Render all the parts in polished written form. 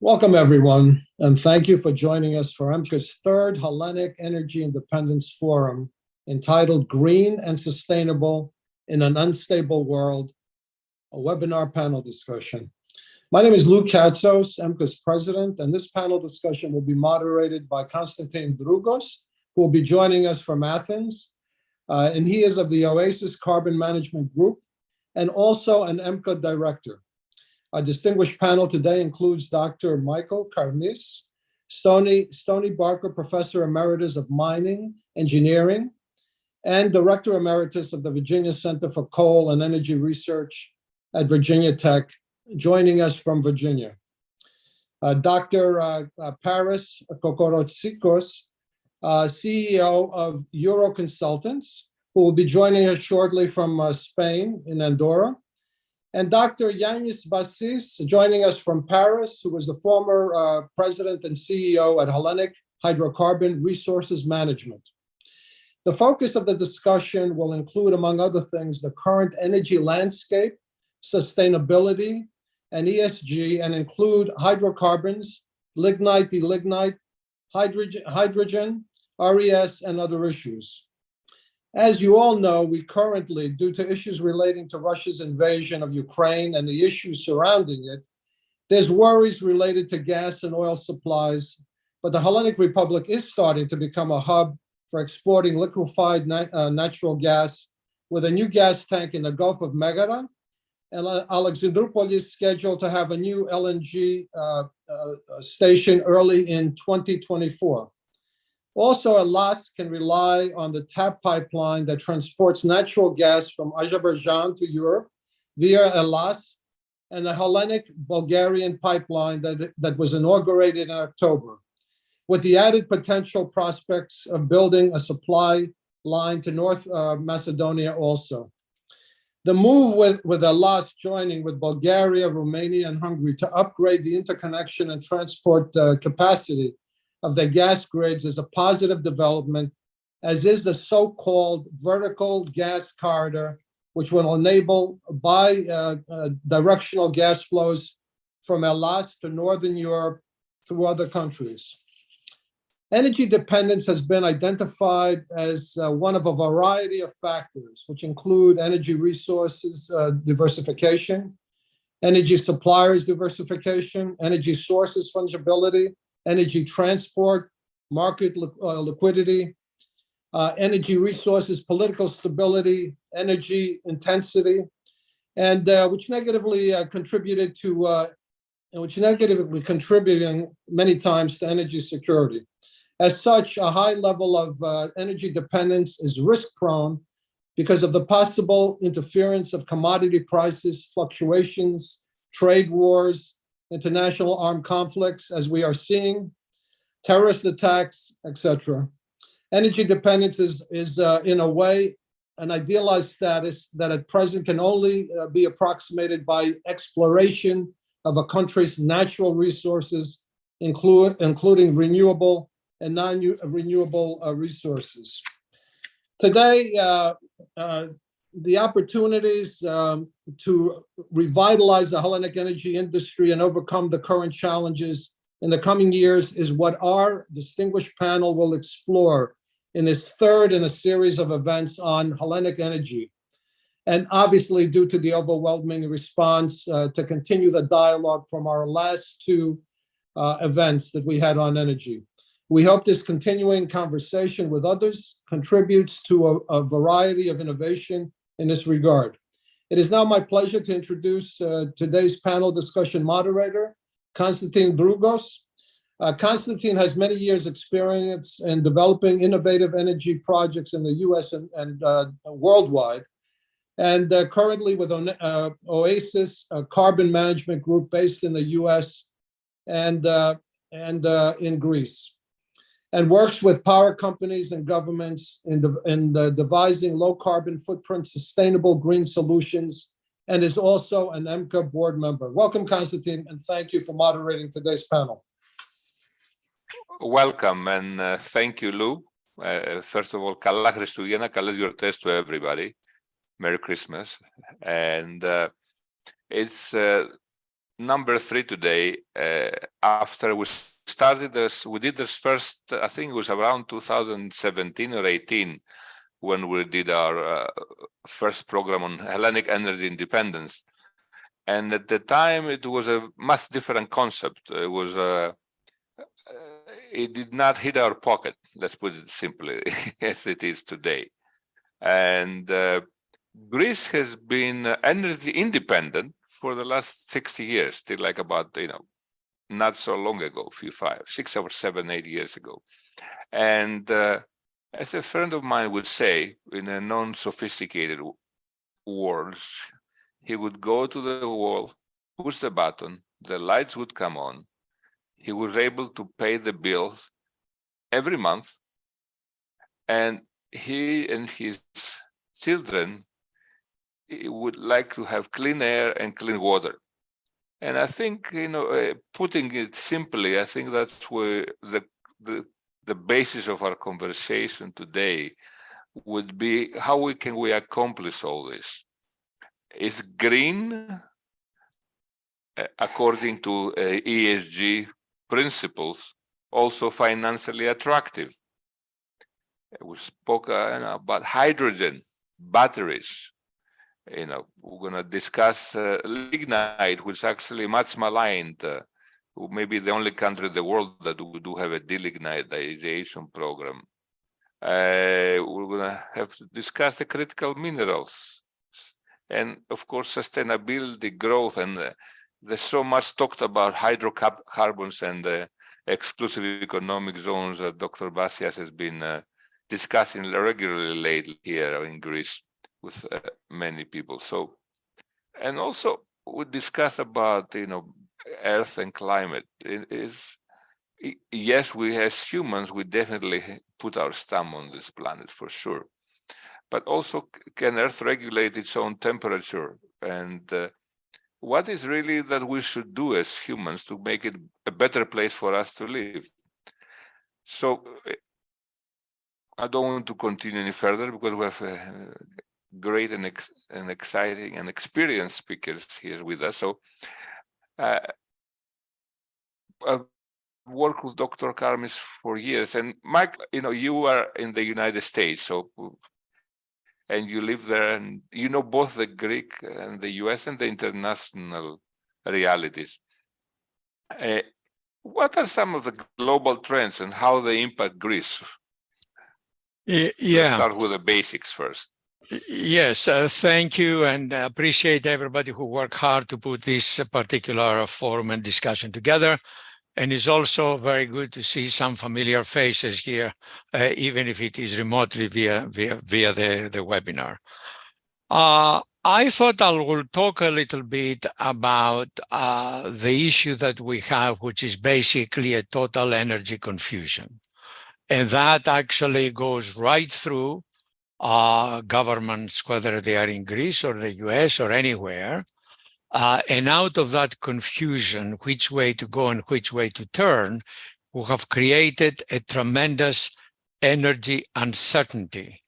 Welcome, everyone, and thank you for joining us for EMBCA's third Hellenic Energy Independence Forum entitled Green and Sustainable in an Unstable World, a webinar panel discussion. My name is Lou Katsos, EMBCA's president, and this panel discussion will be moderated by Konstantine Drougos, who will be joining us from Athens, and he is of the OASIS Carbon Management Group and also an EMBCA Director. Our distinguished panel today includes Dr. Michael Karmis, Stonie Barker Professor Emeritus of Mining Engineering and Director Emeritus of the Virginia Center for Coal and Energy Research at Virginia Tech, joining us from Virginia. Dr. Paris Kokorotsikos, CEO of Euroconsultants, who will be joining us shortly from Spain in Andorra. And Dr. Yannis Bassias, joining us from Paris, who was the former president and CEO at Hellenic Hydrocarbon Resources Management. The focus of the discussion will include, among other things, the current energy landscape, sustainability, and ESG, and include hydrocarbons, lignite, de-lignite, hydrogen, RES, and other issues. As you all know, we currently, due to issues relating to Russia's invasion of Ukraine and the issues surrounding it, there's worries related to gas and oil supplies, but the Hellenic Republic is starting to become a hub for exporting liquefied natural gas with a new gas tank in the Gulf of Megara, and Alexandroupolis is scheduled to have a new LNG station early in 2024. Also, Elas can rely on the TAP pipeline that transports natural gas from Azerbaijan to Europe via Elas, and the Hellenic Bulgarian pipeline that was inaugurated in October, with the added potential prospects of building a supply line to North Macedonia also. The move with Elas joining with Bulgaria, Romania, and Hungary to upgrade the interconnection and transport capacity of their gas grids is a positive development, as is the so-called vertical gas corridor, which will enable bi-directional gas flows from Elas to Northern Europe through other countries. Energy dependence has been identified as one of a variety of factors, which include energy resources diversification, energy suppliers diversification, energy sources fungibility, energy transport, market liquidity, energy resources, political stability, energy intensity, and which negatively contributing many times to energy security. As such, a high level of energy dependence is risk-prone because of the possible interference of commodity prices, fluctuations, trade wars, international armed conflicts, as we are seeing, terrorist attacks, etc. Energy dependence is in a way, an idealized status that at present can only be approximated by exploration of a country's natural resources, including renewable and non-renewable resources. Today, the opportunities to revitalize the Hellenic energy industry and overcome the current challenges in the coming years is what our distinguished panel will explore in this third in a series of events on Hellenic energy. And obviously, due to the overwhelming response, to continue the dialogue from our last two events that we had on energy. We hope this continuing conversation with others contributes to a variety of innovation in this regard. It is now my pleasure to introduce today's panel discussion moderator, Konstantine Drougos. Konstantine has many years' experience in developing innovative energy projects in the US and worldwide, and currently with OASIS Carbon Management Group based in the US and in Greece, and works with power companies and governments in devising low carbon footprint, sustainable green solutions, and is also an EMBCA board member. Welcome, Konstantine, and thank you for moderating today's panel. Welcome, and thank you, Lou. First of all, Kalla Christougena, Kalles Yortes to everybody. Merry Christmas. And it's number 3 today. After we started this, we did this first, I think it was around 2017 or 18, when we did our first program on Hellenic Energy Independence. And at the time, it was a much different concept. It was it did not hit our pocket, let's put it simply, as it is today. And Greece has been energy independent for the last 60 years, still like about, not so long ago, 6 or 7, 8 years ago. And as a friend of mine would say, in a non-sophisticated words, he would go to the wall, push the button, the lights would come on. He was able to pay the bills every month, and he and his children would like to have clean air and clean water. And I think, putting it simply, I think that's where the basis of our conversation today would be: how can we accomplish all this? Is green, according to ESG principles, also financially attractive? We spoke about hydrogen, batteries. We're going to discuss lignite, which is actually much maligned. Maybe the only country in the world that we do have a de-lignitization program. We're going to have to discuss the critical minerals, and of course sustainability, growth, and there's so much talked about hydrocarbons and exclusive economic zones that Dr. Bassias has been discussing regularly lately here in Greece with many people. So, and also we discuss about Earth and climate. Yes, we as humans, we definitely put our stamp on this planet for sure. But also, can Earth regulate its own temperature? And what is really that we should do as humans to make it a better place for us to live? So I don't want to continue any further because we have great and exciting and experienced speakers here with us. So I've worked with Dr. Karmis for years, and Mike, you are in the United States, and you live there, and you know both the Greek and the US and the international realities. What are some of the global trends and how they impact Greece? Yeah. Let's start with the basics first. Yes, thank you, and appreciate everybody who worked hard to put this particular forum and discussion together. And it's also very good to see some familiar faces here, even if it is remotely via the webinar. I thought I will talk a little bit about the issue that we have, which is basically a total energy confusion. And that actually goes right through governments, whether they are in Greece or the US or anywhere. And out of that confusion, which way to go and which way to turn, we have created a tremendous energy uncertainty.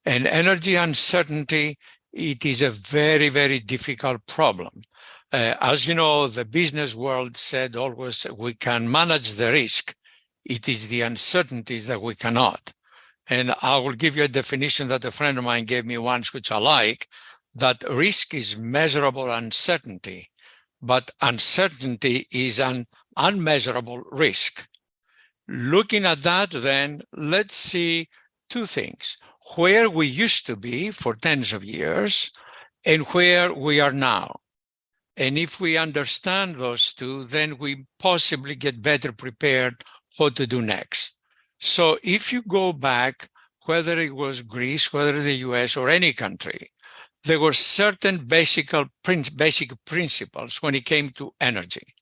And energy uncertainty, it is a very, very difficult problem. As you know, the business world said always, we can manage the risk. It is the uncertainties that we cannot. And I will give you a definition that a friend of mine gave me once, which I like, that risk is measurable uncertainty, but uncertainty is an unmeasurable risk. Looking at that, then, let's see two things: where we used to be for tens of years and where we are now. And if we understand those two, then we possibly get better prepared what to do next. So if you go back, whether it was Greece, whether the US or any country, there were certain basic principles when it came to energy.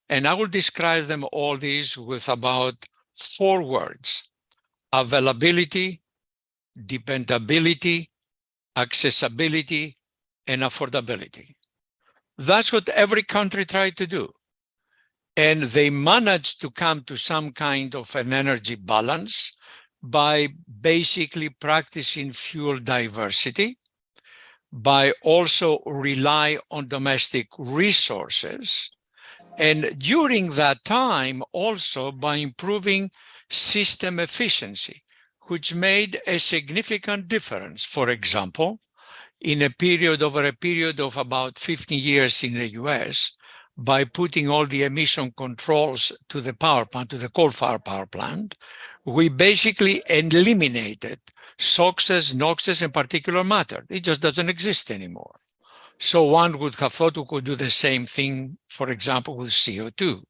And I will describe them all these with about 4 words: availability, dependability, accessibility, and affordability. That's what every country tried to do. And they managed to come to some kind of an energy balance by basically practicing fuel diversity, by also rely on domestic resources, And during that time, also by improving system efficiency, which made a significant difference. For example, over a period of about 15 years in the US, by putting all the emission controls to the power plant, to the coal-fired power plant, we basically eliminated SOx's, NOx's, and particulate matter. It just doesn't exist anymore. So one would have thought we could do the same thing, for example, with CO2.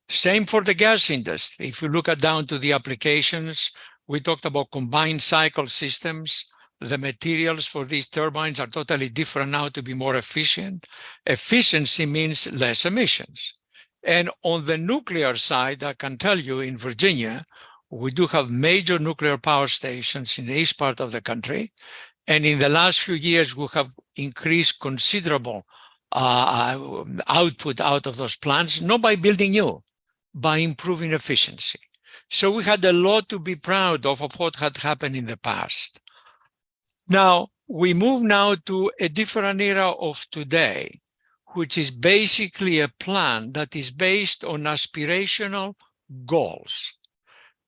Same for the gas industry. If you look down to the applications, we talked about combined cycle systems. The materials for these turbines are totally different now to be more efficient. Efficiency means less emissions. And on the nuclear side, I can tell you in Virginia, we do have major nuclear power stations in the east part of the country. And in the last few years, we have increased considerable output out of those plants, not by building new, by improving efficiency. So we had a lot to be proud of what had happened in the past. Now, we move now to a different era of today, which is basically a plan that is based on aspirational goals.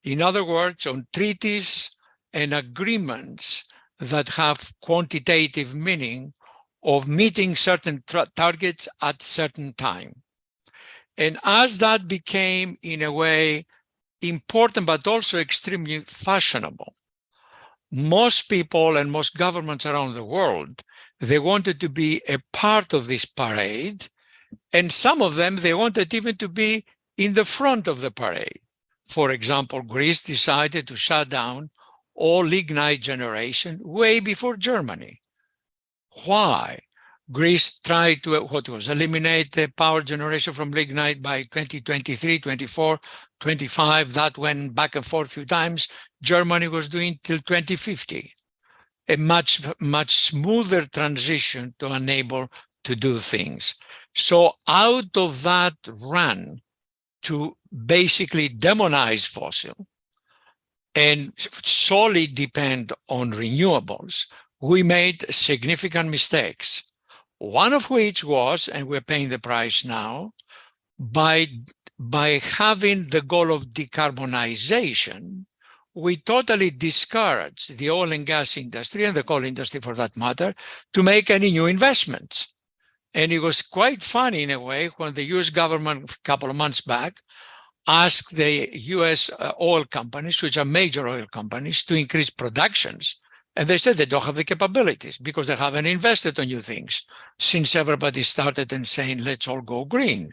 In other words, on treaties and agreements that have quantitative meaning of meeting certain targets at certain time. And as that became, in a way, important, but also extremely fashionable, most people and most governments around the world, they wanted to be a part of this parade. And some of them, they wanted even to be in the front of the parade. For example, Greece decided to shut down all lignite generation way before Germany. Why? Greece tried to eliminate the power generation from lignite by 2023, 24, 25. That went back and forth a few times. Germany was doing till 2050. A much smoother transition to enable to do things. So out of that run to basically demonize fossil and solely depend on renewables, we made significant mistakes. One of which was, and we're paying the price now, by having the goal of decarbonization, we totally discouraged the oil and gas industry, and the coal industry for that matter, to make any new investments. And it was quite funny in a way when the US government, a couple of months back, asked the US oil companies, which are major oil companies, to increase productions. And they said they don't have the capabilities because they haven't invested on new things since everybody started and saying, let's all go green.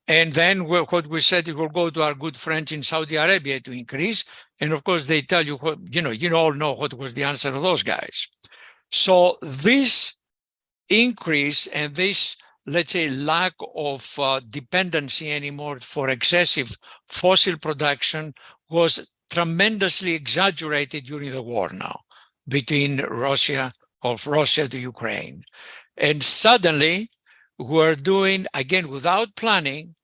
And then what we said, it will go to our good friends in Saudi Arabia to increase. And of course, they tell you, you all know what was the answer of those guys. So this increase and this, let's say, lack of dependency anymore for excessive fossil production was tremendously exaggerated during the war now between Russia to Ukraine. And suddenly we're doing, again, without planning,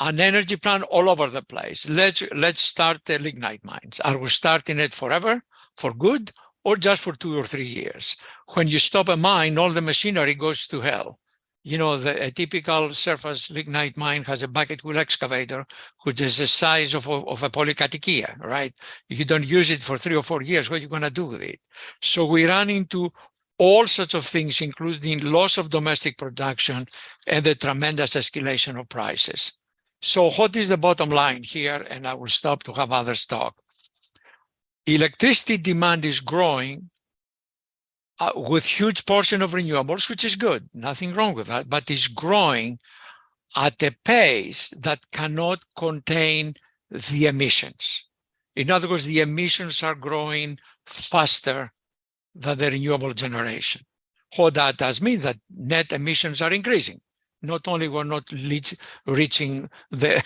an energy plan all over the place. Let's start the lignite mines. Are we starting it forever, for good, or just for 2 or 3 years? When you stop a mine, all the machinery goes to hell. You know, a typical surface lignite mine has a bucket wheel excavator, which is the size of a polykatkia, right? If you don't use it for 3 or 4 years, what are you going to do with it? So we run into all sorts of things, including loss of domestic production and the tremendous escalation of prices. So what is the bottom line here? And I will stop to have others talk. Electricity demand is growing with huge portion of renewables, which is good, nothing wrong with that, but is growing at a pace that cannot contain the emissions. In other words, the emissions are growing faster than the renewable generation. What that does mean that net emissions are increasing. Not only we're not reaching the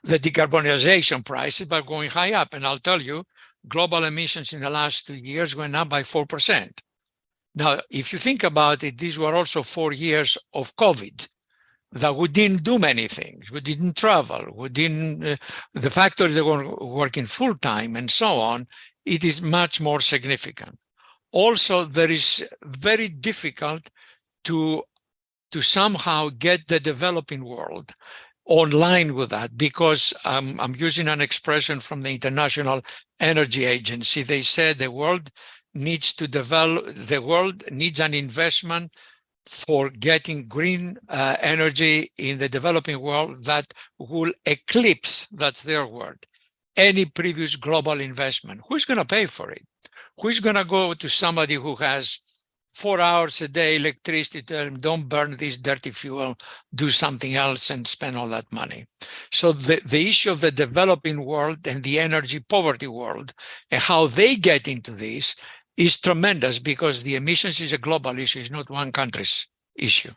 decarbonization prices, but going high up. And I'll tell you, global emissions in the last 2 years went up by 4%. Now, if you think about it, these were also 4 years of COVID that we didn't do many things. We didn't travel. We didn't, the factories were working full time and so on. It is much more significant. Also, there is very difficult to somehow get the developing world online with that, because I'm using an expression from the International Energy Agency. They said the world needs an investment for getting green energy in the developing world that will eclipse, that's their word, any previous global investment. Who's going to pay for it? Who's going to go to somebody who has 4 hours a day electricity, tell them, don't burn this dirty fuel, do something else and spend all that money? So the issue of the developing world and the energy poverty world and how they get into this is tremendous, because the emissions is a global issue, it's not one country's issue.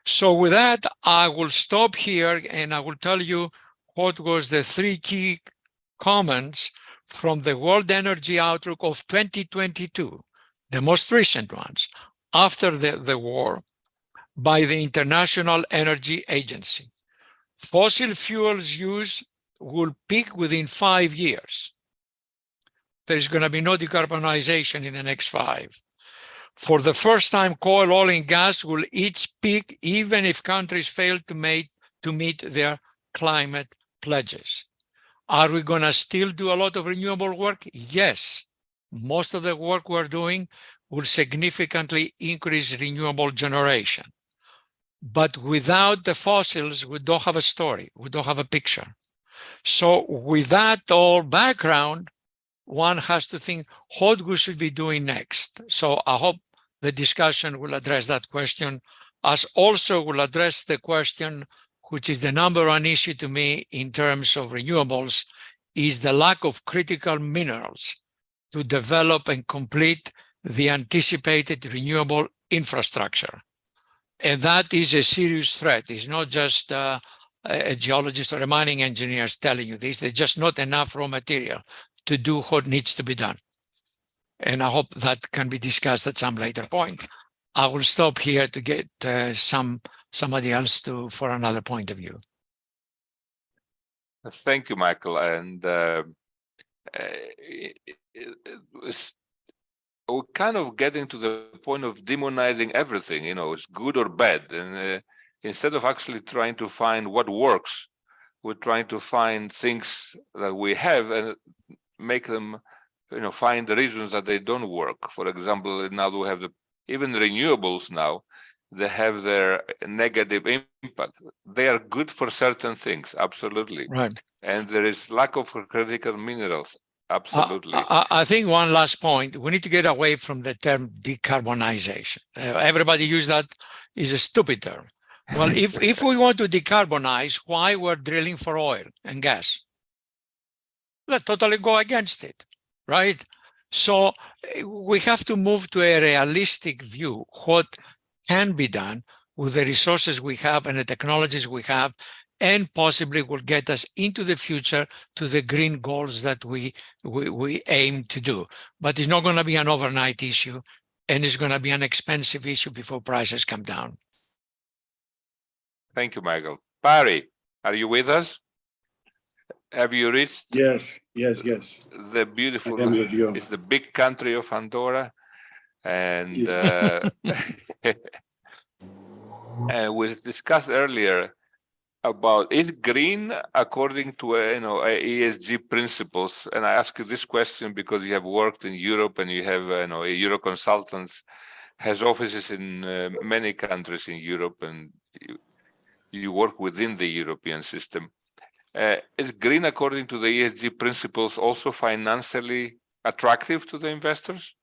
So with that, I will stop here and I will tell you what was the 3 key comments from the World Energy Outlook of 2022, the most recent ones, after the war, by the International Energy Agency. Fossil fuels use will peak within 5 years. There's going to be no decarbonization in the next 5. For the first time, coal, oil, and gas will each peak, even if countries fail to meet their climate pledges. Are we going to still do a lot of renewable work? Yes. Most of the work we're doing will significantly increase renewable generation. But without the fossils, we don't have a story. We don't have a picture. So with that all background, one has to think what we should be doing next. So I hope the discussion will address that question, as also will address the question, which is the number one issue to me in terms of renewables, is the lack of critical minerals to develop and complete the anticipated renewable infrastructure. And that is a serious threat. It's not just a geologist or a mining engineer telling you this. There's just not enough raw material to do what needs to be done. And I hope that can be discussed at some later point. I will stop here to get somebody else for another point of view. Thank you, Michael. And we're kind of getting to the point of demonizing everything, it's good or bad. And instead of actually trying to find what works, we're trying to find things that we have and make them, find the reasons that they don't work. For example, now we have even renewables now, they have their negative impact. They are good for certain things, absolutely. Right. And there is lack of critical minerals, absolutely. I think one last point, we need to get away from the term decarbonization. Everybody use that is a stupid term. Well, if we want to decarbonize, why we're drilling for oil and gas? Let's totally go against it, right? So we have to move to a realistic view, what can be done with the resources we have and the technologies we have, and possibly will get us into the future to the green goals that we aim to do. But it's not going to be an overnight issue, and it's going to be an expensive issue before prices come down. Thank you, Michael. Barry, are you with us? Have you reached? Yes. The beautiful, it's the big country of Andorra. And, and we discussed earlier about, is green according to ESG principles? And I ask you this question because you have worked in Europe and you have Euroconsultants has offices in many countries in Europe, and you work within the European system. Is green according to the ESG principles also financially attractive to the investors?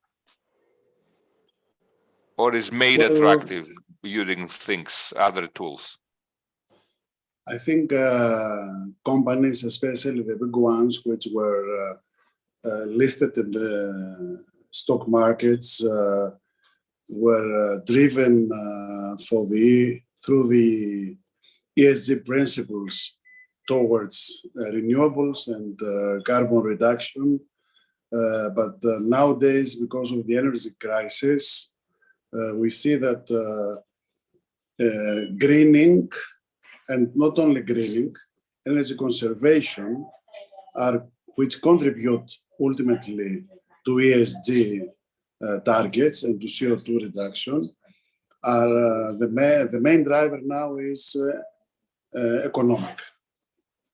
Or is made attractive using other tools? I think companies, especially the big ones, which were listed in the stock markets, were driven through the ESG principles towards renewables and carbon reduction. But nowadays, because of the energy crisis, we see that greening, and not only greening, energy conservation, which contribute ultimately to ESG targets and to CO2 reduction, are the main driver now is economic,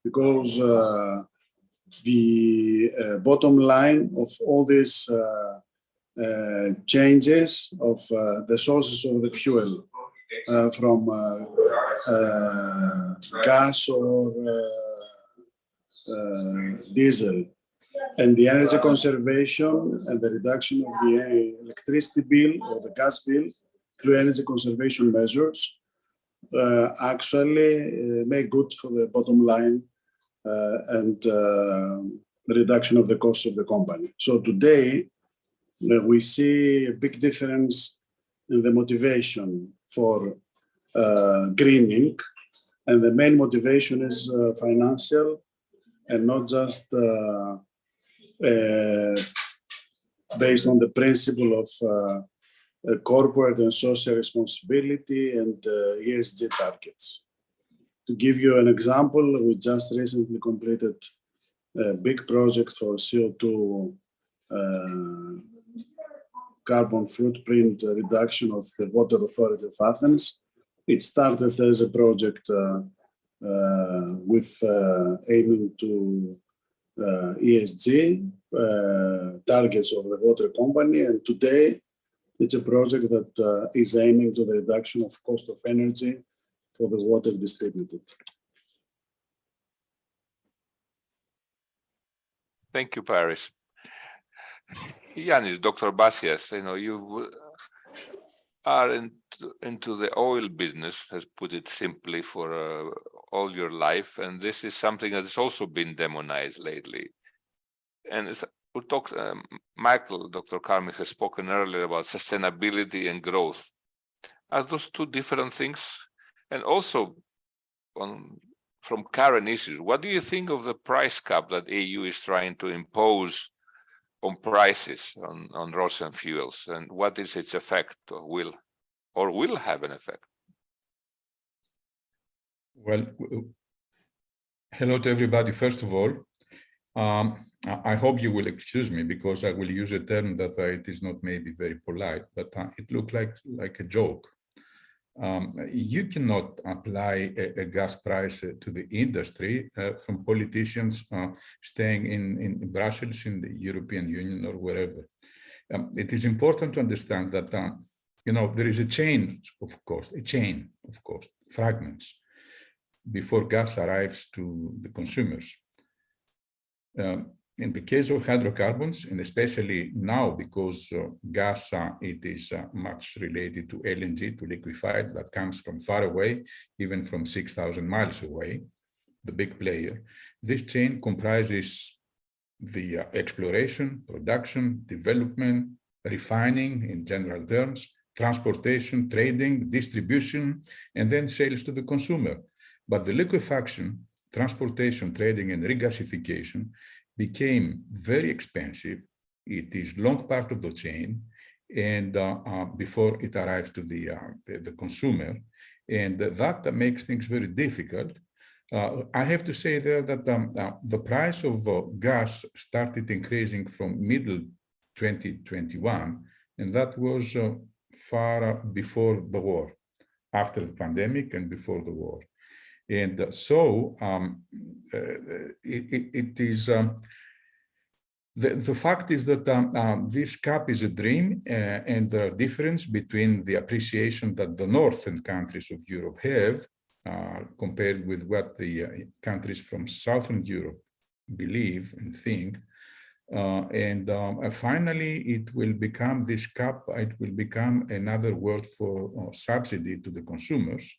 because the bottom line of all these changes of the sources of the fuel from gas or diesel, and the energy conservation and the reduction of the electricity bill or the gas bill through energy conservation measures actually make good for the bottom line and the reduction of the cost of the company. So today, we see a big difference in the motivation for greening, and the main motivation is financial and not just based on the principle of corporate and social responsibility and ESG targets. To give you an example, we just recently completed a big project for CO2 carbon footprint reduction of the Water Authority of Athens. It started as a project with aiming to ESG targets of the water company, and today it's a project that is aiming to the reduction of cost of energy for the water distributed. Thank you, Paris. Yannis, Dr. Bassias, you are into the oil business, has put it simply, for all your life, and this is something that has also been demonized lately. And we talked, Michael, Dr. Karmis has spoken earlier about sustainability and growth. Are those two different things? And also, from current issues, what do you think of the price cap that EU is trying to impose on prices on Russian fuels, and what is its effect, or will have an effect? Well, hello to everybody. First of all, I hope you will excuse me because I will use a term that it is not maybe very polite, but it looked like a joke. You cannot apply a gas price to the industry from politicians staying in Brussels, in the European Union, or wherever. It is important to understand that there is a chain of cost, fragments before gas arrives to the consumers. In the case of hydrocarbons, and especially now because gas, it is much related to LNG, to liquefied, that comes from far away, even from 6,000 miles away, the big player. This chain comprises the exploration, production, development, refining in general terms, transportation, trading, distribution, and then sales to the consumer. But the liquefaction, transportation, trading, and regasification became very expensive. It is long part of the chain, and before it arrives to the consumer, and that makes things very difficult. I have to say there that the price of gas started increasing from middle 2021, and that was far before the war, after the pandemic and before the war. And so it is, the fact is that this cap is a dream, and the difference between the appreciation that the northern countries of Europe have compared with what the countries from southern Europe believe and think. And finally, it will become, this cap, it will become another word for subsidy to the consumers.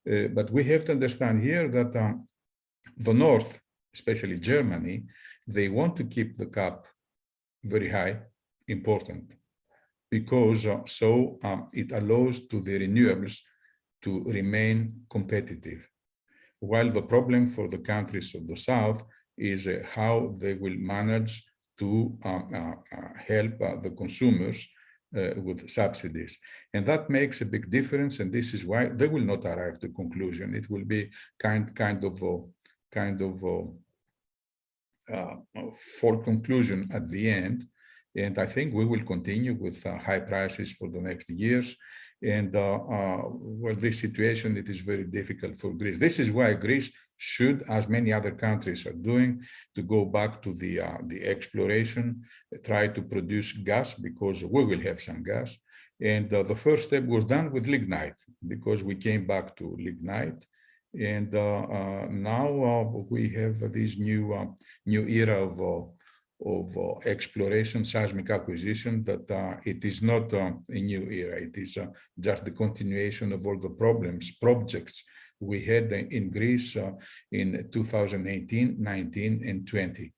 But we have to understand here that the North, especially Germany, they want to keep the cap very high, important, because it allows to the renewables to remain competitive. While the problem for the countries of the South is how they will manage to help the consumers with subsidies, and that makes a big difference. And this is why they will not arrive to conclusion. It will be kind of full conclusion at the end, And I think we will continue with high prices for the next years. And well, this situation, it is very difficult for Greece. This is why Greece should, as many other countries are doing, to go back to the exploration, try to produce gas, because we will have some gas. And the first step was done with lignite, because we came back to lignite. And now we have this new era of exploration, seismic acquisition, that it is not a new era. It is just the continuation of all the projects we had in Greece in 2018, 19, and 20.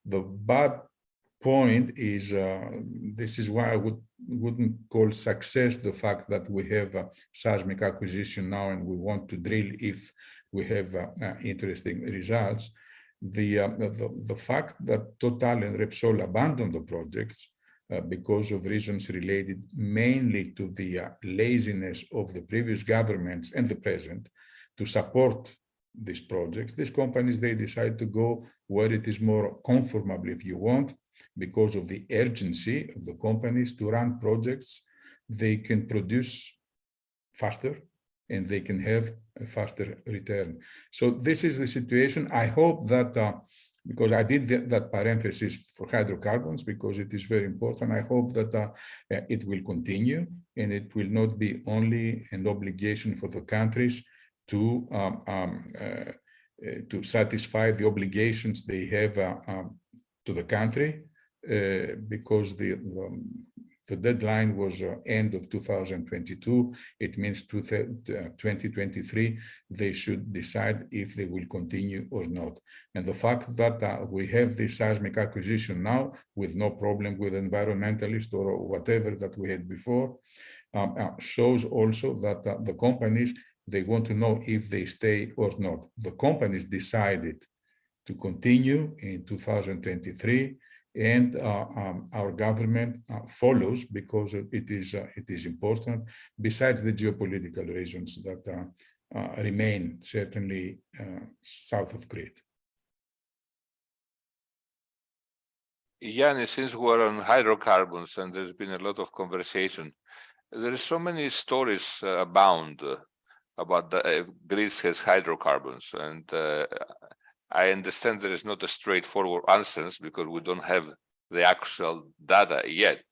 The bad point is, this is why I wouldn't call success the fact that we have seismic acquisition now and we want to drill if we have interesting results. The fact that Total and Repsol abandoned the projects because of reasons related mainly to the laziness of the previous governments and the present to support these projects, these companies, they decide to go where it is more conformable, if you want, because of the urgency of the companies to run projects. They can produce faster and they can have a faster return. So this is the situation. I hope that, because I did that parenthesis for hydrocarbons, because it is very important, I hope that it will continue and it will not be only an obligation for the countries to satisfy the obligations they have to the country, because the deadline was end of 2022. It means 2023, they should decide if they will continue or not. And the fact that we have this seismic acquisition now with no problem with environmentalists or whatever that we had before, shows also that the companies, they want to know if they stay or not. The companies decided to continue in 2023, and our government follows, because it is important, besides the geopolitical reasons that remain certainly south of Crete. Yannis, since we're on hydrocarbons and there's been a lot of conversation, there are so many stories abound about Greece has hydrocarbons, and I understand there is not a straightforward answers because we don't have the actual data yet.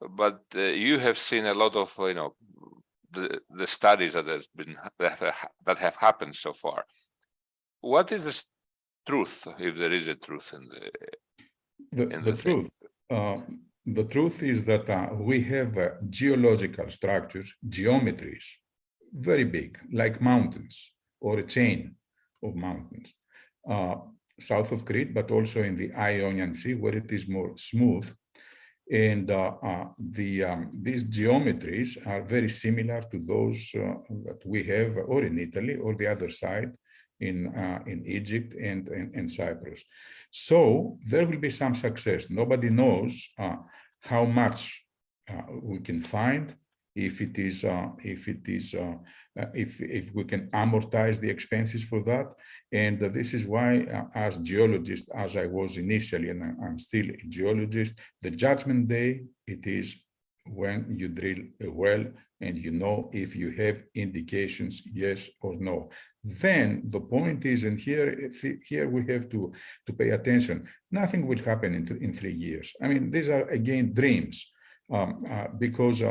But you have seen a lot of the studies that have happened so far. What is the truth, if there is a truth in the truth? The truth is that we have geological structures, geometries, very big, like mountains or a chain of mountains. South of Crete, but also in the Ionian Sea, where it is more smooth. And these geometries are very similar to those that we have or in Italy or the other side in Egypt and Cyprus. So there will be some success. Nobody knows how much we can find, if we can amortize the expenses for that. And this is why, as geologists, as I was initially, and I'm still a geologist, the judgment day, it is when you drill a well and you know if you have indications, yes or no. Then the point is, and here we have to pay attention, nothing will happen in 3 years. I mean, these are, again, dreams, because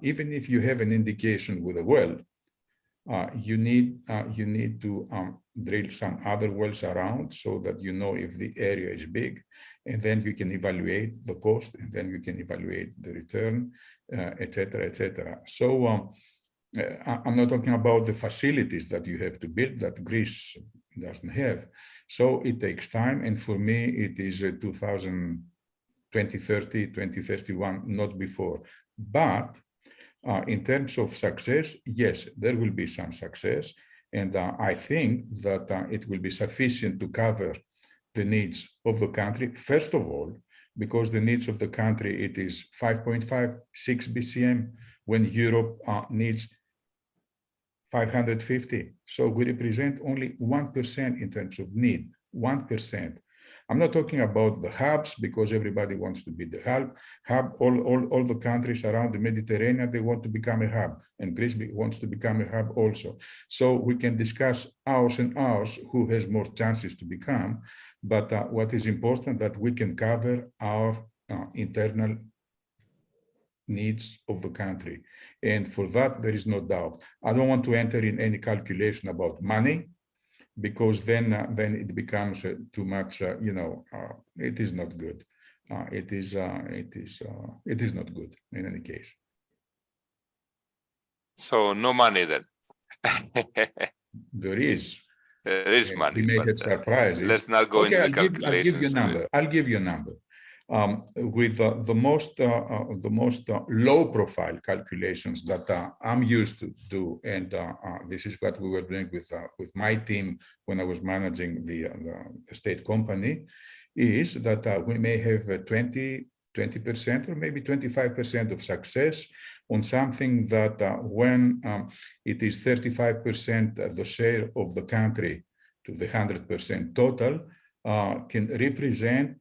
even if you have an indication with a well, you need to drill some other wells around so that you know if the area is big, and then you can evaluate the cost, and then you can evaluate the return, etc., etc. So I'm not talking about the facilities that you have to build that Greece doesn't have. So it takes time, and for me it is 2030, 2031, not before. But in terms of success, yes, there will be some success. And I think that it will be sufficient to cover the needs of the country, first of all, because the needs of the country, it is 5.5, 6 BCM, when Europe needs 550. So we represent only 1% in terms of need, 1%. I'm not talking about the hubs, because everybody wants to be the hub. All the countries around the Mediterranean, they want to become a hub, and Greece wants to become a hub also. So we can discuss hours and hours who has more chances to become, but what is important that we can cover our internal needs of the country. And for that, there is no doubt. I don't want to enter in any calculation about money, because then it becomes too much, it is not good. It is not good in any case. So no money then. There is. There is money. We may but, have surprises. Let's not go into the calculations. I'll give you a number. I'll give you a number. With the most low-profile calculations that I'm used to do, and this is what we were doing with my team when I was managing the state company, is that we may have 20% or maybe 25% of success on something that when it is 35% the share of the country to the 100% total can represent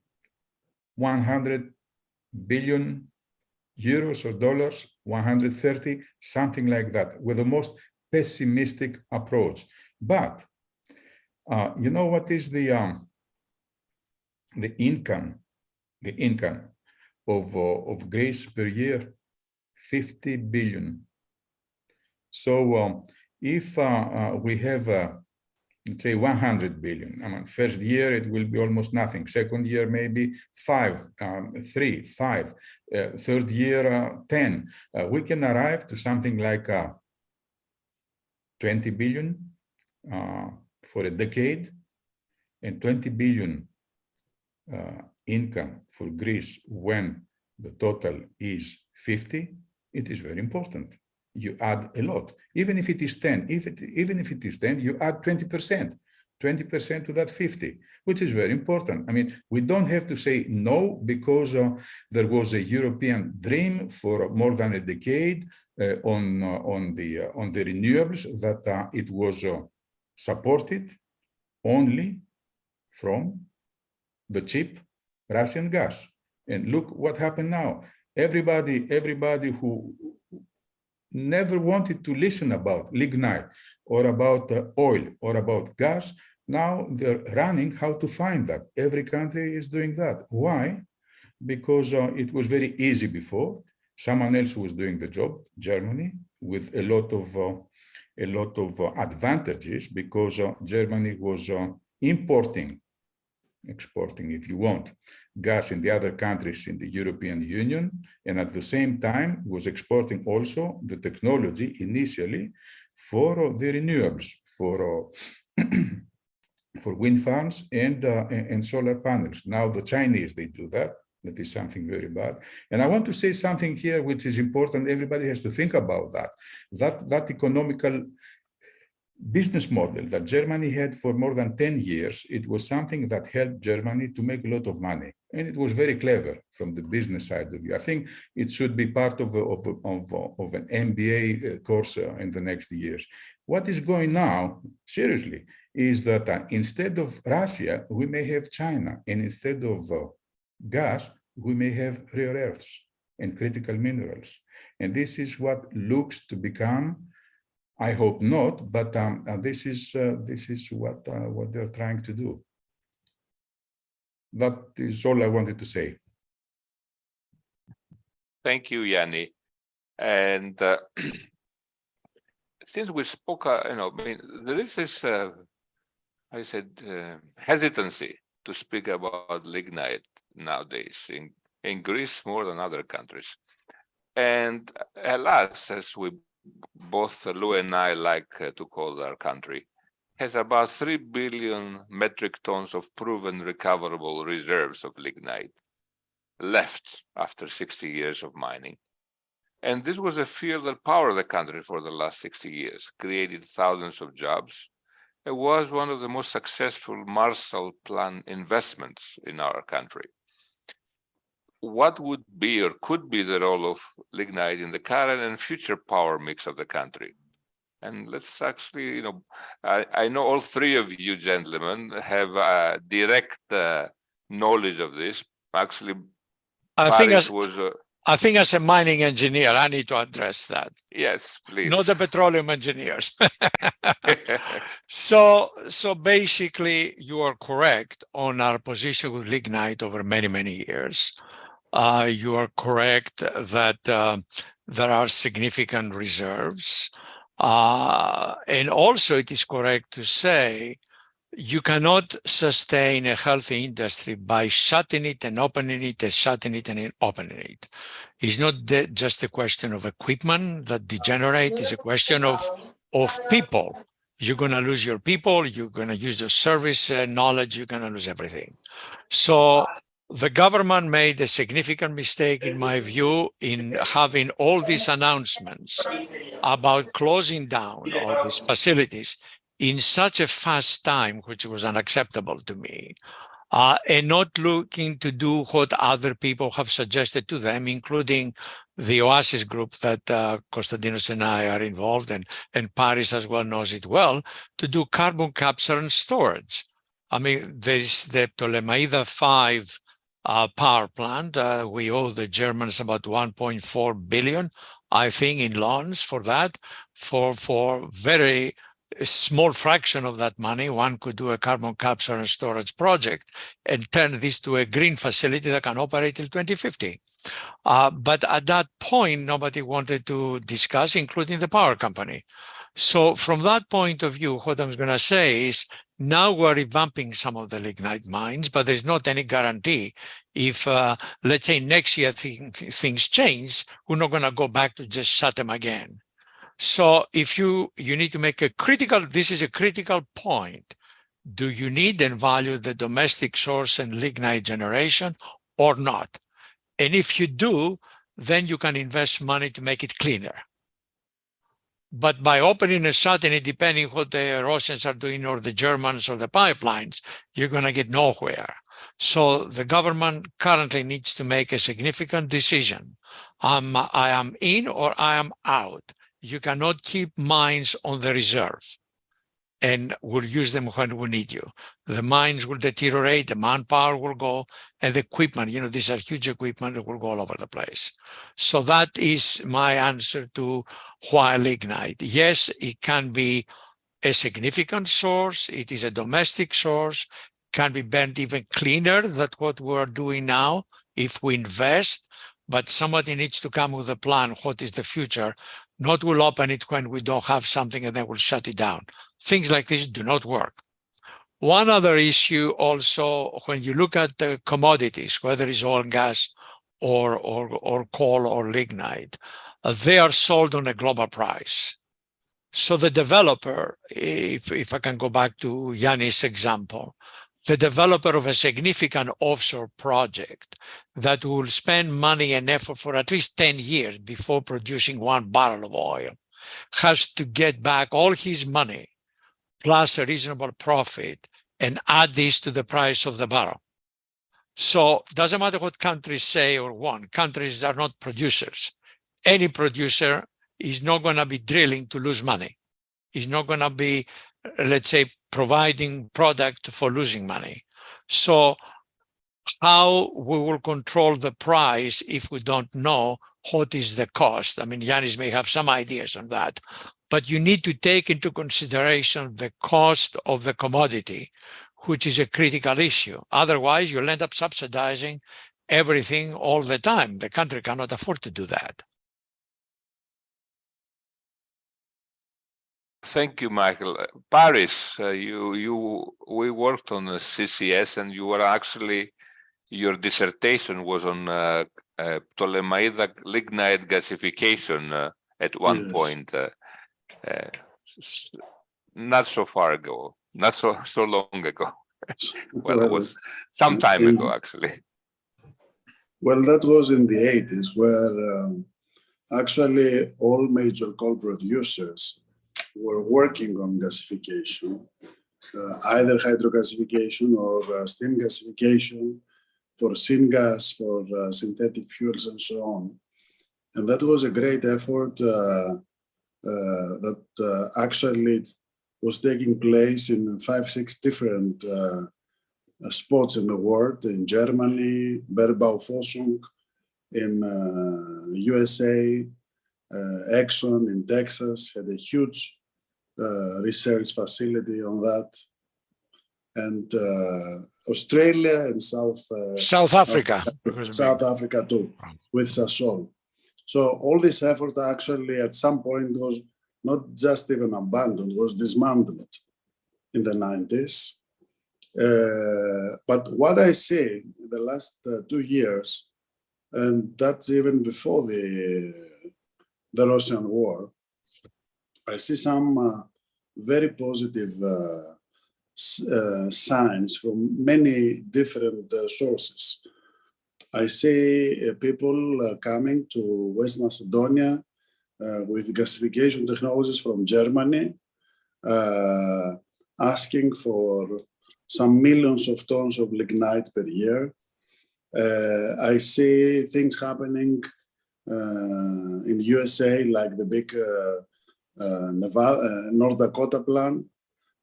100 billion euros or dollars, 130, something like that, with the most pessimistic approach. But you know what is the income of Greece per year? 50 billion. So if we have let's say 100 billion. I mean, first year it will be almost nothing. Second year maybe 5, 3, 5. Third year 10. We can arrive to something like 20 billion for a decade, and 20 billion income for Greece when the total is 50. It is very important. You add a lot, even if it is 10, even if it is 10, you add 20% to that 50, which is very important. I mean, we don't have to say no, because there was a European dream for more than a decade on the renewables, that it was supported only from the cheap Russian gas. And look what happened now. Everybody who never wanted to listen about lignite or about oil or about gas, now they're running how to find that. Every country is doing that. Why? Because it was very easy before. Someone else was doing the job, Germany, with a lot of advantages, because Germany was exporting, if you want, gas in the other countries in the European Union, and at the same time was exporting also the technology initially for the renewables, for wind farms and solar panels. Now the Chinese, they do that. That is something very bad. And I want to say something here which is important. Everybody has to think about that. That economical business model that Germany had for more than 10 years, it was something that helped Germany to make a lot of money. And it was very clever from the business side of view. I think it should be part of an MBA course in the next years. What is going now, seriously, is that instead of Russia, we may have China. And instead of gas, we may have rare earths and critical minerals. And this is what looks to become, I hope not, but this is what they're trying to do. That is all I wanted to say. Thank you, Yanni. And since we spoke, there is this, hesitancy to speak about lignite nowadays in Greece more than other countries. And alas, as we both Lou and I like to call our country, has about 3 billion metric tons of proven recoverable reserves of lignite left after 60 years of mining. And this was a field that powered the country for the last 60 years, created thousands of jobs. It was one of the most successful Marshall Plan investments in our country. What would be or could be the role of lignite in the current and future power mix of the country? And let's actually, I know all three of you gentlemen have direct knowledge of this. Actually, I Paris was. think as a mining engineer, I need to address that. Yes, please. Not the petroleum engineers. So basically, you are correct on our position with lignite over many, many years. You are correct that there are significant reserves. And also it is correct to say you cannot sustain a healthy industry by shutting it and opening it and shutting it and opening it. It's not just a question of equipment that degenerate, it's a question of people. You're going to lose your people, you're going to use your service knowledge, you're going to lose everything. So the government made a significant mistake, in my view, in having all these announcements about closing down all these facilities in such a fast time, which was unacceptable to me, and not looking to do what other people have suggested to them, including the OASIS group that Konstantinos and I are involved in, and Paris as well knows it well, to do carbon capture and storage. I mean, there's the Ptolemaida 5 power plant. We owe the Germans about 1.4 billion, I think, in loans for that. For very small fraction of that money, one could do a carbon capture and storage project and turn this to a green facility that can operate till 2050. But at that point, nobody wanted to discuss, including the power company. So from that point of view, what I'm going to say is now we're revamping some of the lignite mines, but there's not any guarantee if, let's say next year things change, we're not going to go back to just shut them again. So if you need to make this is a critical point. Do you need and value the domestic source and lignite generation or not? And if you do, then you can invest money to make it cleaner. But by opening and shutting it, depending what the Russians are doing or the Germans or the pipelines, you're going to get nowhere. So the government currently needs to make a significant decision. I am in or I am out. You cannot keep mines on the reserve and we'll use them when we need you. The mines will deteriorate, the manpower will go, and the equipment, these are huge equipment that will go all over the place. So that is my answer to why lignite. Yes, it can be a significant source. It is a domestic source, can be burned even cleaner than what we're doing now if we invest, but somebody needs to come with a plan. What is the future? Not we'll open it when we don't have something and then we'll shut it down. Things like this do not work. One other issue also, when you look at the commodities, whether it's oil and gas or coal or lignite, they are sold on a global price. So the developer, if I can go back to Yannis' example, the developer of a significant offshore project that will spend money and effort for at least 10 years before producing 1 barrel of oil has to get back all his money plus a reasonable profit and add this to the price of the barrel. So it doesn't matter what countries say or want. Countries are not producers. Any producer is not going to be drilling to lose money. He's not going to be, let's say, providing product for losing money. So how we will control the price if we don't know what is the cost? I mean, Yannis may have some ideas on that, but you need to take into consideration the cost of the commodity, which is a critical issue. Otherwise, you'll end up subsidizing everything all the time. The country cannot afford to do that. Thank you, Michael. Paris, we worked on the CCS, and you were actually, your dissertation was on Ptolemaida lignite gasification at one point, not so far ago, not so long ago. Well, it was some time ago, actually. Well, that was in the 80s, where actually all major coal producers were working on gasification, either hydrogasification or steam gasification for syngas, for synthetic fuels and so on. And that was a great effort that actually was taking place in 5-6 different spots in the world, in Germany, Bergbau-Forschung, in USA, Exxon in Texas had a huge research facility on that, and Australia and South Africa. South Africa too, with Sasol. So all this effort actually at some point was not just even abandoned, was dismantled in the 90s. But what I see in the last 2 years, and that's even before the Russian war, I see some very positive signs from many different sources. I see people coming to West Macedonia with gasification technologies from Germany, asking for some millions of tons of lignite per year. I see things happening in USA, like the big North Dakota plant.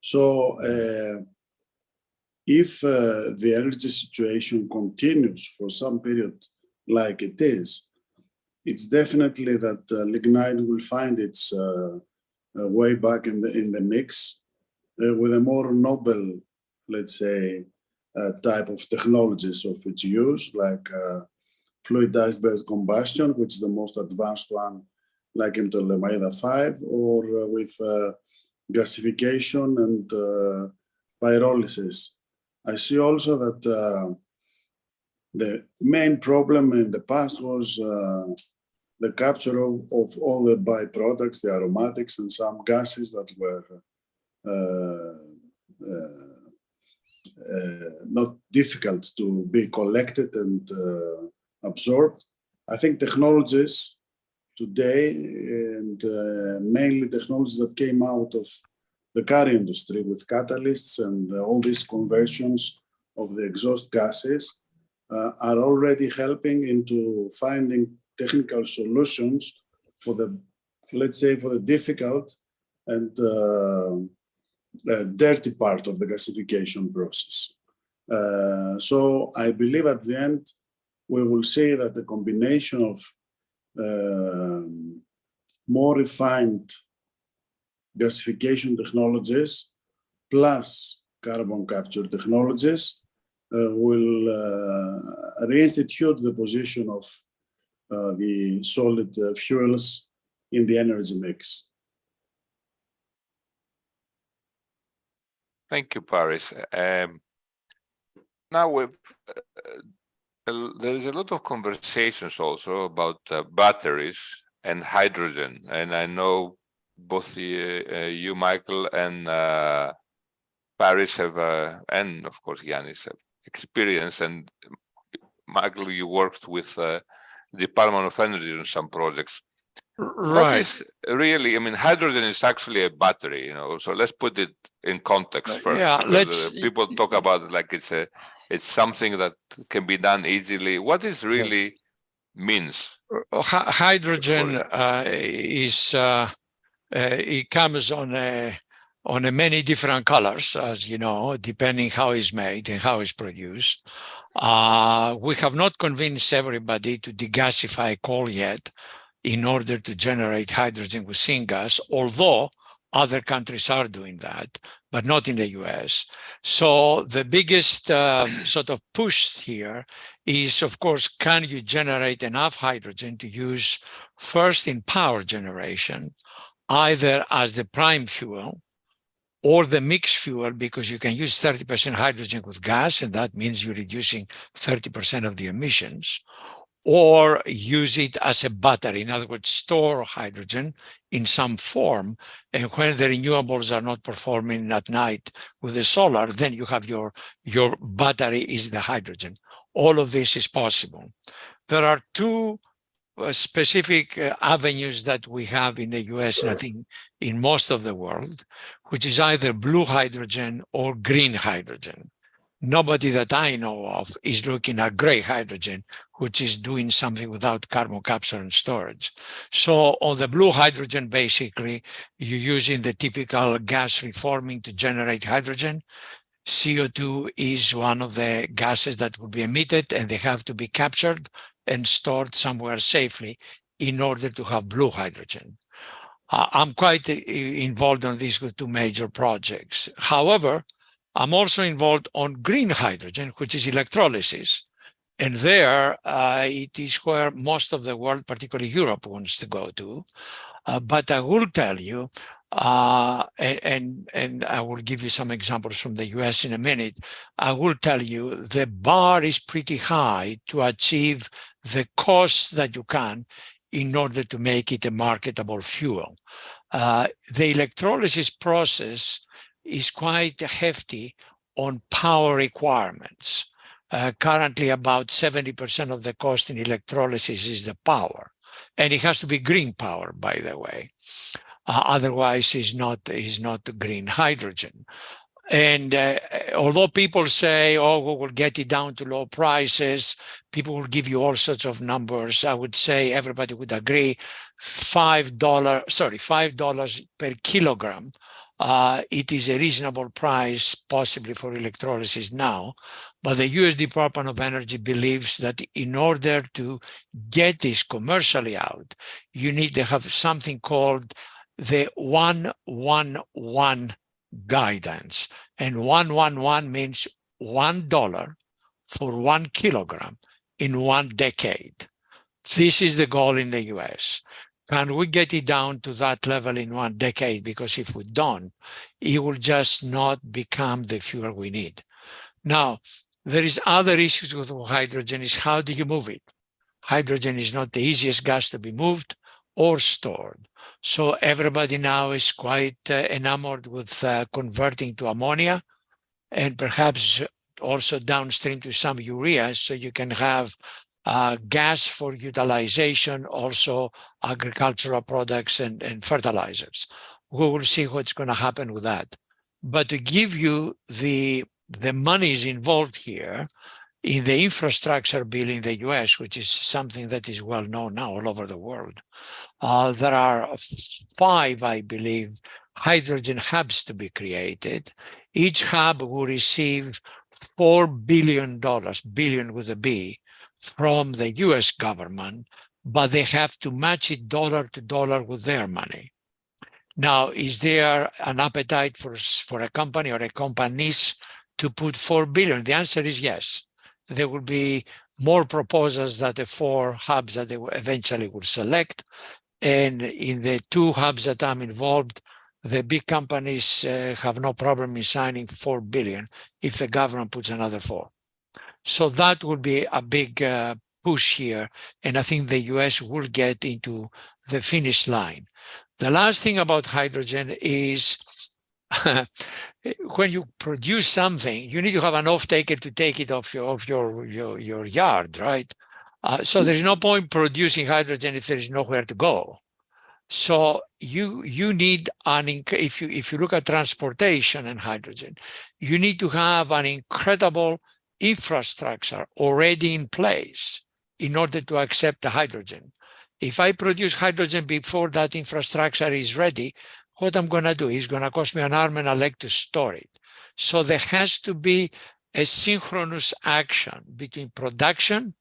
So if the energy situation continues for some period like it is, it's definitely that lignite will find its way back in the mix with a more noble, let's say, type of technologies of its use, like fluidized bed combustion, which is the most advanced one, like in Ptolemaida 5, or with gasification and pyrolysis. I see also that the main problem in the past was the capture of all the byproducts, the aromatics and some gases that were not difficult to be collected and absorbed. I think technologies today, and mainly technologies that came out of the car industry with catalysts and all these conversions of the exhaust gases, are already helping into finding technical solutions for the, let's say, for the difficult and dirty part of the gasification process. So I believe at the end, we will see that the combination of more refined gasification technologies plus carbon capture technologies will reinstitute the position of the solid fuels in the energy mix. Thank you, Paris. Now there is a lot of conversations also about batteries and hydrogen, and I know both you, Michael, and Paris have, and of course Yannis, have experience. And Michael, you worked with the Department of Energy on some projects. Right. What is really, I mean, hydrogen is actually a battery, you know, so let's put it in context first. Yeah, people talk about it like it's something that can be done easily. What is really means? Hydrogen is it comes on many different colors, as you know, depending how it's made and how it's produced. We have not convinced everybody to degasify coal yet in order to generate hydrogen with syngas, although other countries are doing that, but not in the US. So the biggest sort of push here is, of course, can you generate enough hydrogen to use first in power generation, either as the prime fuel or the mixed fuel, because you can use 30% hydrogen with gas, and that means you're reducing 30% of the emissions, or use it as a battery. In other words, store hydrogen in some form, and when the renewables are not performing at night with the solar, then you have your battery is the hydrogen. All of this is possible. There are two specific avenues that we have in the US, and I think in most of the world, which is either blue hydrogen or green hydrogen. Nobody that I know of is looking at gray hydrogen, which is doing something without carbon capture and storage. So on the blue hydrogen, basically, you're using the typical gas reforming to generate hydrogen. CO2 is one of the gases that will be emitted, and they have to be captured and stored somewhere safely in order to have blue hydrogen. I'm quite involved on this with two major projects. However, I'm also involved on green hydrogen, which is electrolysis. And there, it is where most of the world, particularly Europe, wants to go to. But I will tell you, and I will give you some examples from the US in a minute, I will tell you the bar is pretty high to achieve the cost that you can in order to make it a marketable fuel. The electrolysis process is quite hefty on power requirements. Currently, about 70% of the cost in electrolysis is the power. And it has to be green power, by the way. Otherwise, it's not green hydrogen. And although people say, oh, we will get it down to low prices, people will give you all sorts of numbers. I would say everybody would agree, $5 per kilogram. It is a reasonable price possibly for electrolysis now, but the US Department of Energy believes that in order to get this commercially out, you need to have something called the 111 guidance. And 111 means $1 for 1 kilogram in 1 decade. This is the goal in the US. Can we get it down to that level in 1 decade? Because if we don't, it will just not become the fuel we need. Now, there is other issues with hydrogen is how do you move it? Hydrogen is not the easiest gas to be moved or stored. So everybody now is quite enamored with converting to ammonia and perhaps also downstream to some urea so you can have gas for utilization, also agricultural products and fertilizers. We will see what's going to happen with that. But to give you the monies involved here in the infrastructure bill in the US, which is something that is well known now all over the world, there are 5, I believe, hydrogen hubs to be created. Each hub will receive $4 billion, billion with a B, from the US government, but they have to match it dollar to dollar with their money. Now, is there an appetite for a company or a companies to put $4 billion? The answer is yes. There will be more proposals than the 4 hubs that they eventually will select. And in the 2 hubs that I'm involved, the big companies have no problem in signing $4 billion if the government puts another 4. So that will be a big push here. And I think the US will get into the finish line. The last thing about hydrogen is when you produce something, you need to have an off-taker to take it off your yard, right? So there's no point producing hydrogen if there is nowhere to go. So you need if you look at transportation and hydrogen, you need to have an incredible infrastructure already in place in order to accept the hydrogen. If I produce hydrogen before that infrastructure is ready, what I'm going to do is going to cost me an arm and a leg to store it. So there has to be a synchronous action between production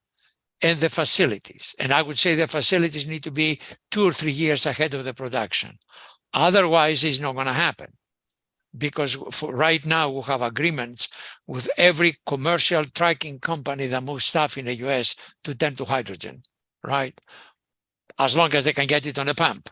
and the facilities. And I would say the facilities need to be 2 or 3 years ahead of the production. Otherwise, it's not going to happen. Because for right now, we have agreements with every commercial trucking company that moves stuff in the US to turn to hydrogen, right? As long as they can get it on a pump.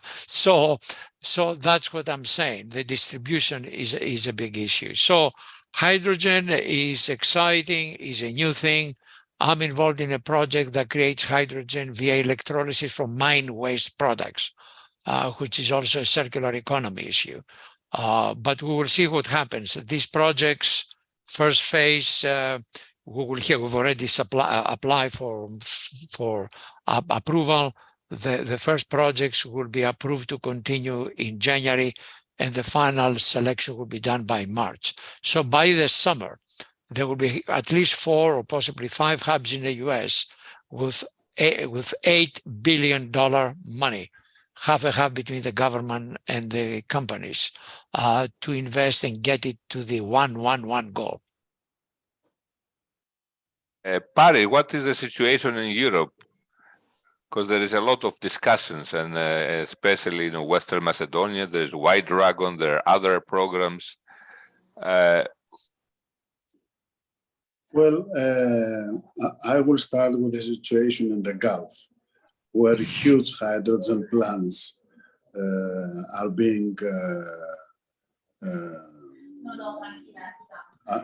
So that's what I'm saying. The distribution is a big issue. So hydrogen is exciting, is a new thing. I'm involved in a project that creates hydrogen via electrolysis from mine waste products, which is also a circular economy issue. But we will see what happens. These projects, first phase, we've already applied for approval. The first projects will be approved to continue in January, and the final selection will be done by March. So by the summer, there will be at least 4 or possibly 5 hubs in the US with $8 billion money. half and half between the government and the companies to invest and get it to the 1-1-1 goal. Pari, what is the situation in Europe? Because there is a lot of discussions, and especially in Western Macedonia, there's White Dragon, there are other programs. Well, I will start with the situation in the Gulf, where huge hydrogen plants are being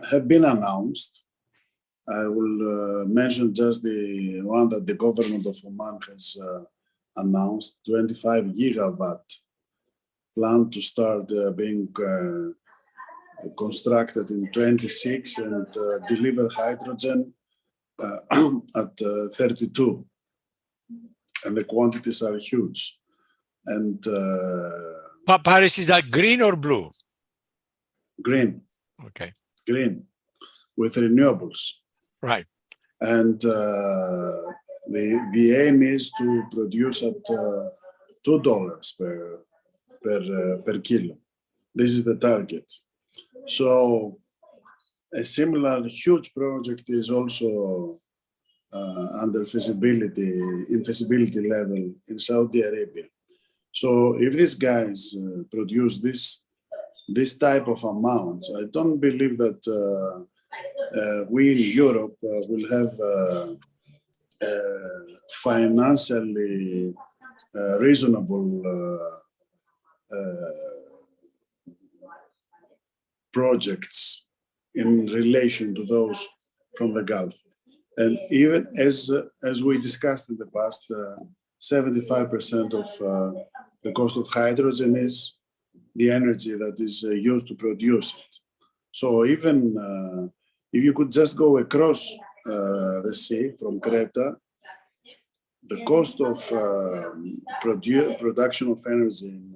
have been announced. I will mention just the one that the government of Oman has announced, 25 gigawatt plan to start being constructed in 26 and deliver hydrogen at 32. And the quantities are huge. And Paris, is that green or blue? Green. Okay. Green, with renewables. Right. And the aim is to produce at $2 per kilo. This is the target. So a similar huge project is also under feasibility level in Saudi Arabia. So if these guys produce this type of amounts, I don't believe that we in Europe will have financially reasonable projects in relation to those from the Gulf. And even as we discussed in the past, 75% of the cost of hydrogen is the energy that is used to produce it. So even if you could just go across the sea from Creta, the cost of production of energy in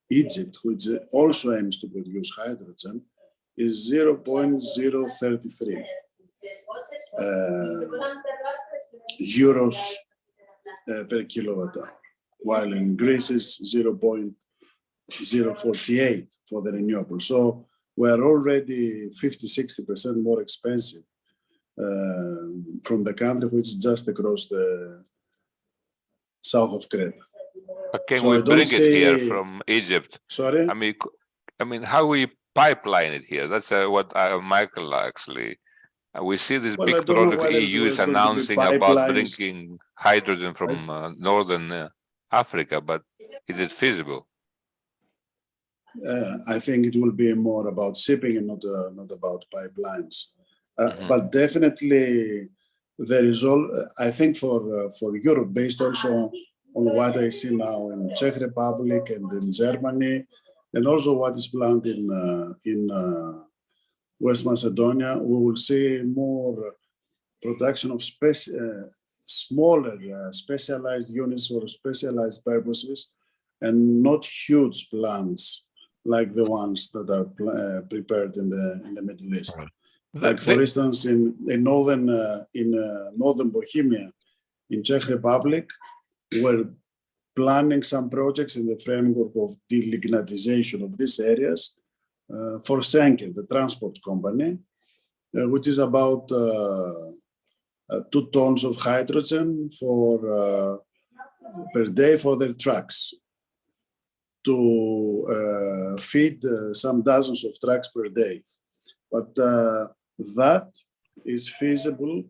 Egypt, which also aims to produce hydrogen, is 0.033 euros per kilowatt hour, while in Greece is 0.048 for the renewable. So we're already 50-60% more expensive from the country which is just across the south of Crete. But can we bring it here from Egypt? Sorry? I mean, how we pipeline it here? That's what Michael actually. We see this big project EU is announcing about bringing hydrogen from northern Africa, but is it feasible? I think it will be more about shipping and not about pipelines. But definitely there is all, I think for Europe, based also on what I see now in Czech Republic and in Germany, and also what is planned in West Macedonia, we will see more production of smaller specialized units for specialized purposes, and not huge plants like the ones that are prepared in the Middle East. Right. Like for instance, in northern Bohemia, in Czech Republic, we're planning some projects in the framework of de-Lignitization of these areas for Schenker, the transport company, which is about 2 tons of hydrogen per day for their trucks, to feed some dozens of trucks per day. But that is feasible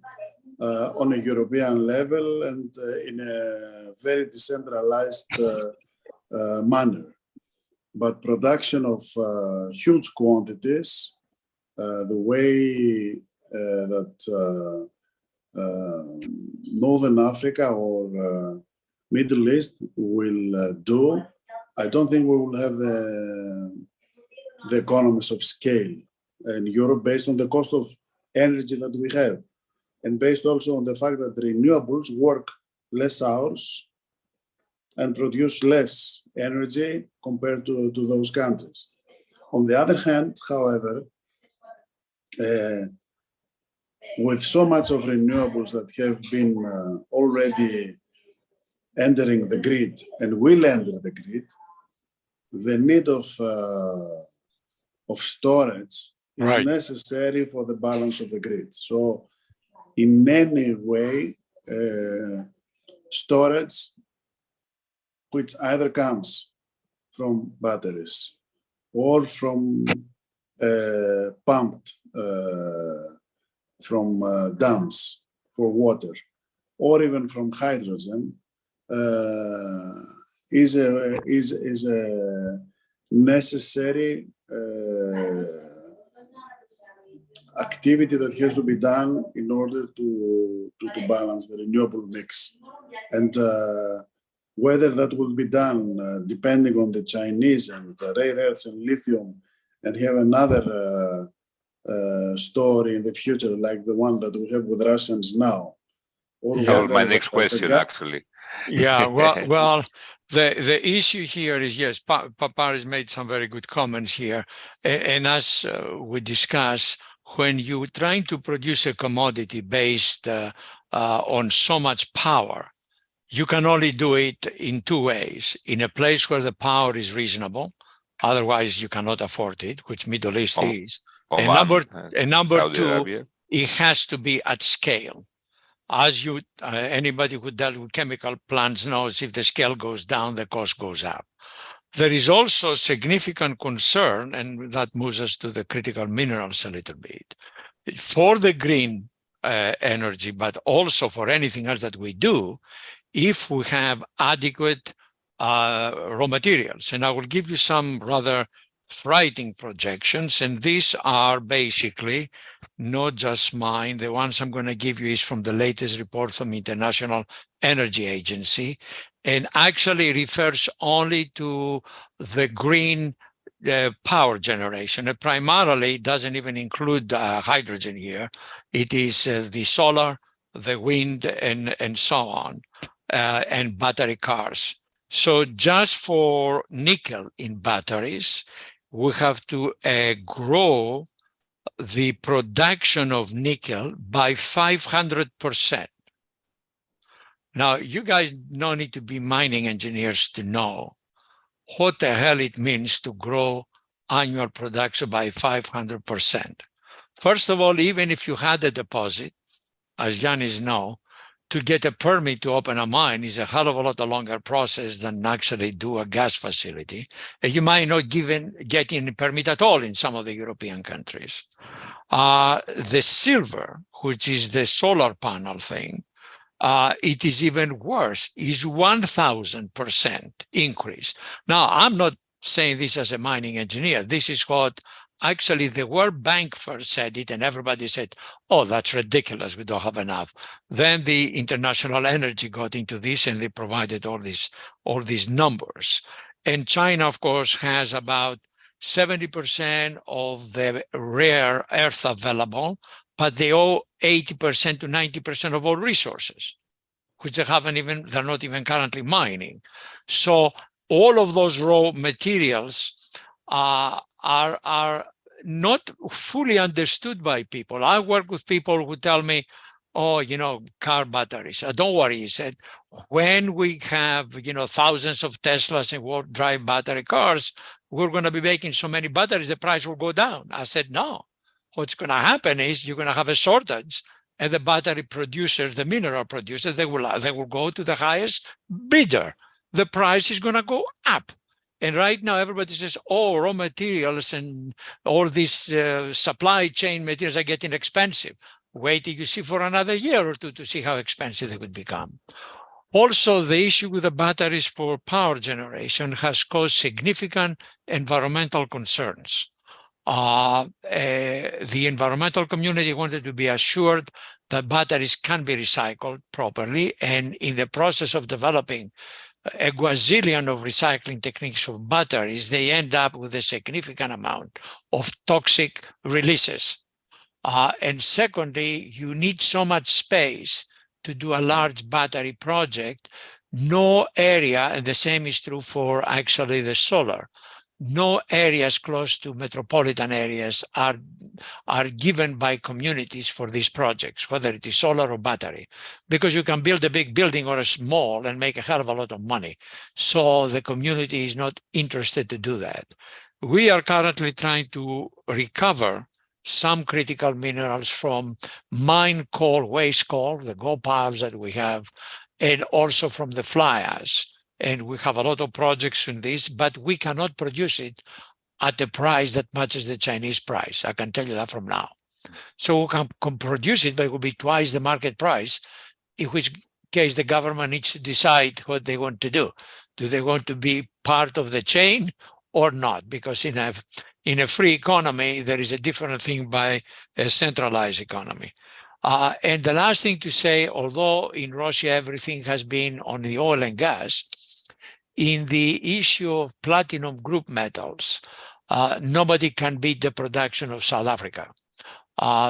on a European level and in a very decentralized manner. But production of huge quantities, the way that Northern Africa or Middle East will do, I don't think we will have the economies of scale in Europe based on the cost of energy that we have, and based also on the fact that renewables work less hours and produce less energy compared to those countries. On the other hand, however, with so much of renewables that have been already entering the grid and will enter the grid, the need of storage is Right. necessary for the balance of the grid. So in any way, storage, which either comes from batteries or from pumped from dams for water, or even from hydrogen, is a necessary activity that has to be done in order to balance the renewable mix. And whether that will be done depending on the Chinese and rare earths and lithium, and have another story in the future like the one that we have with Russians now. Or Yeah, my next question, actually. Yeah, well, the issue here is, yes, Paparis made some very good comments here. And as we discussed, when you're trying to produce a commodity based on so much power, you can only do it in two ways: in a place where the power is reasonable, otherwise you cannot afford it, which Middle East is. And number two, it has to be at scale. As you, anybody who dealt with chemical plants knows, if the scale goes down, the cost goes up. There is also significant concern, and that moves us to the critical minerals a little bit, for the green energy, but also for anything else that we do, if we have adequate raw materials. And I will give you some rather frightening projections, and these are basically not just mine. The ones I'm going to give you is from the latest report from International Energy Agency, and actually refers only to the green power generation. It primarily doesn't even include hydrogen here. It is the solar, the wind, and so on, and battery cars. So just for nickel in batteries, we have to grow the production of nickel by 500%. Now, you guys don't need to be mining engineers to know what the hell it means to grow annual production by 500%. First of all, even if you had a deposit, as Yannis knows, to get a permit to open a mine is a hell of a lot longer process than actually do a gas facility. And you might not get any permit at all in some of the European countries. The silver, which is the solar panel thing, it is even worse, is 1,000% increase. Now, I'm not saying this as a mining engineer. This is what actually the World Bank first said it, and everybody said, oh, that's ridiculous, we don't have enough. Then the International Energy got into this, and they provided all these numbers. And China, of course, has about 70% of the rare earth available, but they owe 80% to 90% of all resources, which they're not even currently mining. So all of those raw materials are not fully understood by people. I work with people who tell me, oh, car batteries. Don't worry, he said, when we have, thousands of Teslas and will drive battery cars, we're going to be making so many batteries, the price will go down. I said, no. What's going to happen is you're going to have a shortage, and the battery producers, the mineral producers, they will go to the highest bidder. The price is going to go up. And right now, everybody says, oh, raw materials and all these supply chain materials are getting expensive. Wait till you see for another year or two to see how expensive they would become. Also, the issue with the batteries for power generation has caused significant environmental concerns. The environmental community wanted to be assured that batteries can be recycled properly, and in the process of developing a gazillion of recycling techniques of batteries, they end up with a significant amount of toxic releases. And secondly, you need so much space to do a large battery project. No area, and the same is true for actually the solar, no areas close to metropolitan areas are given by communities for these projects, whether it is solar or battery, because you can build a big building or a small and make a hell of a lot of money. So the community is not interested to do that. We are currently trying to recover some critical minerals from mine coal, waste coal, the gold piles that we have, and also from the fly ash. And we have a lot of projects in this, but we cannot produce it at a price that matches the Chinese price. I can tell you that from now. So we can produce it, but it will be twice the market price, in which case the government needs to decide what they want to do. Do they want to be part of the chain or not? Because in a free economy, there is a different thing by a centralized economy. And the last thing to say, although in Russia everything has been on the oil and gas, in the issue of platinum group metals, nobody can beat the production of South Africa.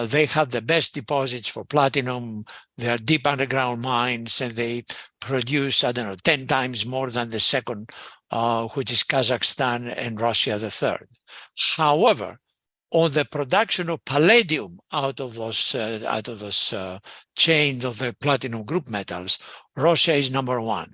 They have the best deposits for platinum. They are deep underground mines, and they produce, 10 times more than the second, which is Kazakhstan, and Russia the third. However, on the production of palladium out of those chains of the platinum group metals, Russia is number one.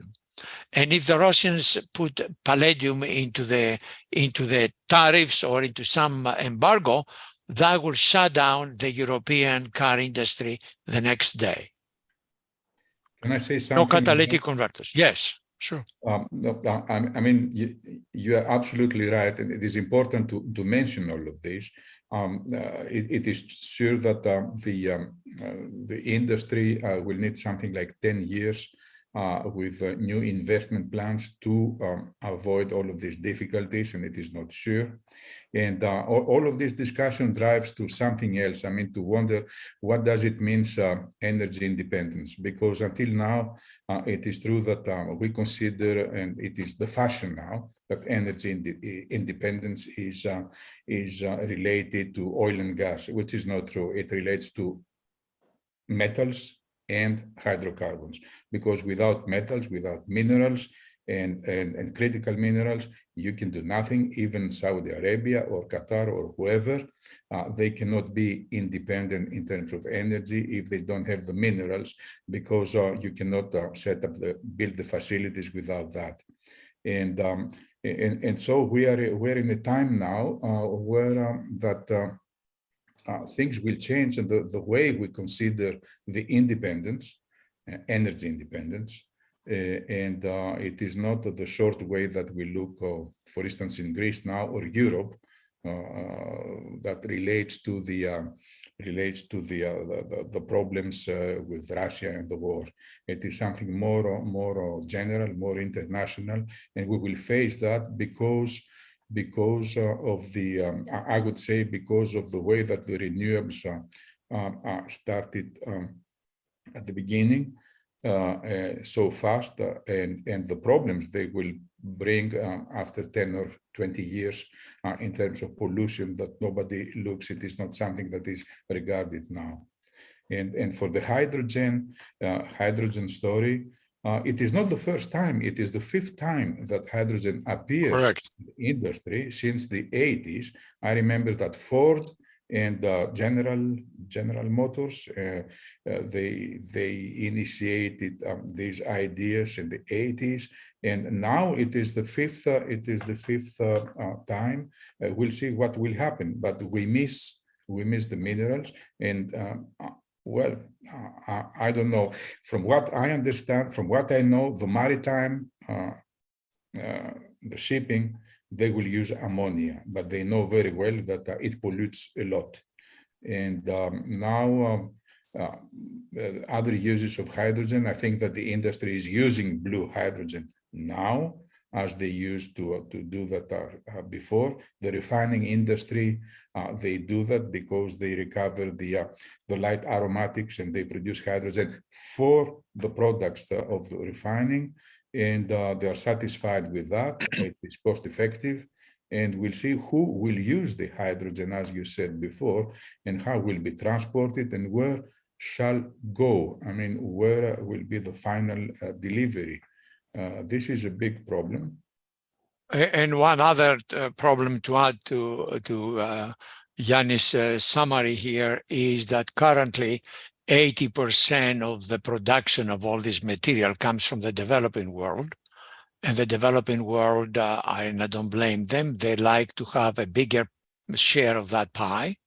And if the Russians put palladium into the tariffs or into some embargo, that will shut down the European car industry the next day. Can I say something? No catalytic converters. Yes, sure. No, I mean, you are absolutely right, and it is important to mention all of this. It is sure that the industry will need something like 10 years with new investment plans to avoid all of these difficulties, and it is not sure. And all of this discussion drives to something else. I mean, to wonder, what does it mean, energy independence? Because until now, it is true that we consider, and it is the fashion now, that energy independence is related to oil and gas, which is not true. It relates to metals and hydrocarbons, because without metals, without minerals and critical minerals, you can do nothing. Even Saudi Arabia or Qatar or whoever, they cannot be independent in terms of energy if they don't have the minerals, because you cannot build the facilities without that. And so we're in a time now where things will change, and the way we consider the independence, energy independence, and it is not the short way that we look, for instance, in Greece now or Europe, that relates to the problems with Russia and the war. It is something more general, more international, and we will face that because of the, I would say, because of the way that the renewables started at the beginning so fast, and the problems they will bring after 10 or 20 years in terms of pollution that nobody looks. It is not something that is regarded now. And for the hydrogen story, it is not the first time, it is the 5th time that hydrogen appears Correct. in the industry since the 80s. I remember that Ford and General Motors, they initiated these ideas in the 80s, and now it is the 5th time. We'll see what will happen, but we miss the minerals, and well, I don't know. From what I understand, from what I know, the maritime, the shipping, they will use ammonia, but they know very well that it pollutes a lot. And now other uses of hydrogen, I think that the industry is using blue hydrogen now, as they used to do that before. The refining industry, they do that because they recover the light aromatics, and they produce hydrogen for the products of the refining, and they are satisfied with that. It is cost effective, and we'll see who will use the hydrogen, as you said before, and how will be transported, and where shall go. I mean, where will be the final delivery? This is a big problem. And one other problem to add to Yannis' summary here is that currently 80% of the production of all this material comes from the developing world. And the developing world, and I don't blame them, they like to have a bigger share of that pie.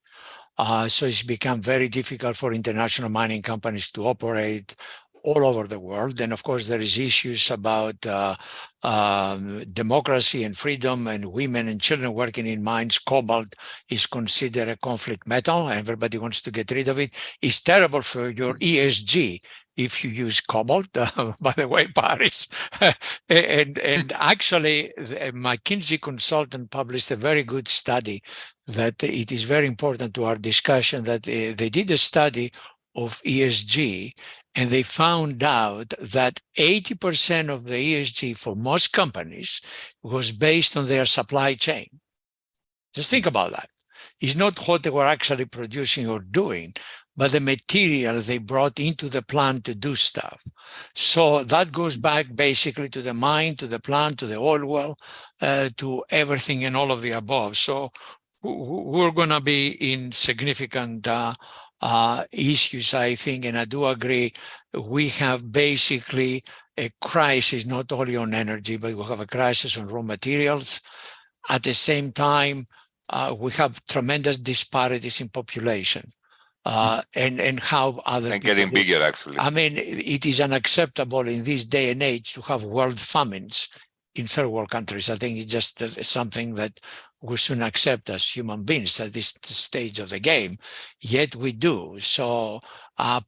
So it's become very difficult for international mining companies to operate all over the world. And of course, there is issues about democracy and freedom and women and children working in mines. Cobalt is considered a conflict metal. Everybody wants to get rid of it. It's terrible for your ESG if you use cobalt, by the way, Paris. and actually, a McKinsey consultant published a very good study that it is very important to our discussion that they did a study of ESG, and they found out that 80% of the ESG for most companies was based on their supply chain. Just think about that. It's not what they were actually producing or doing, but the material they brought into the plant to do stuff. So that goes back basically to the mine, to the plant, to the oil well, to everything and all of the above. So we're going to be in significant issues, I think, and I do agree. We have basically a crisis, not only on energy, but we have a crisis on raw materials. At the same time, we have tremendous disparities in population and how other and people getting bigger, actually. I mean, it is unacceptable in this day and age to have world famines in third world countries. I think it's just something that we shouldn't accept as human beings at this stage of the game, yet we do. So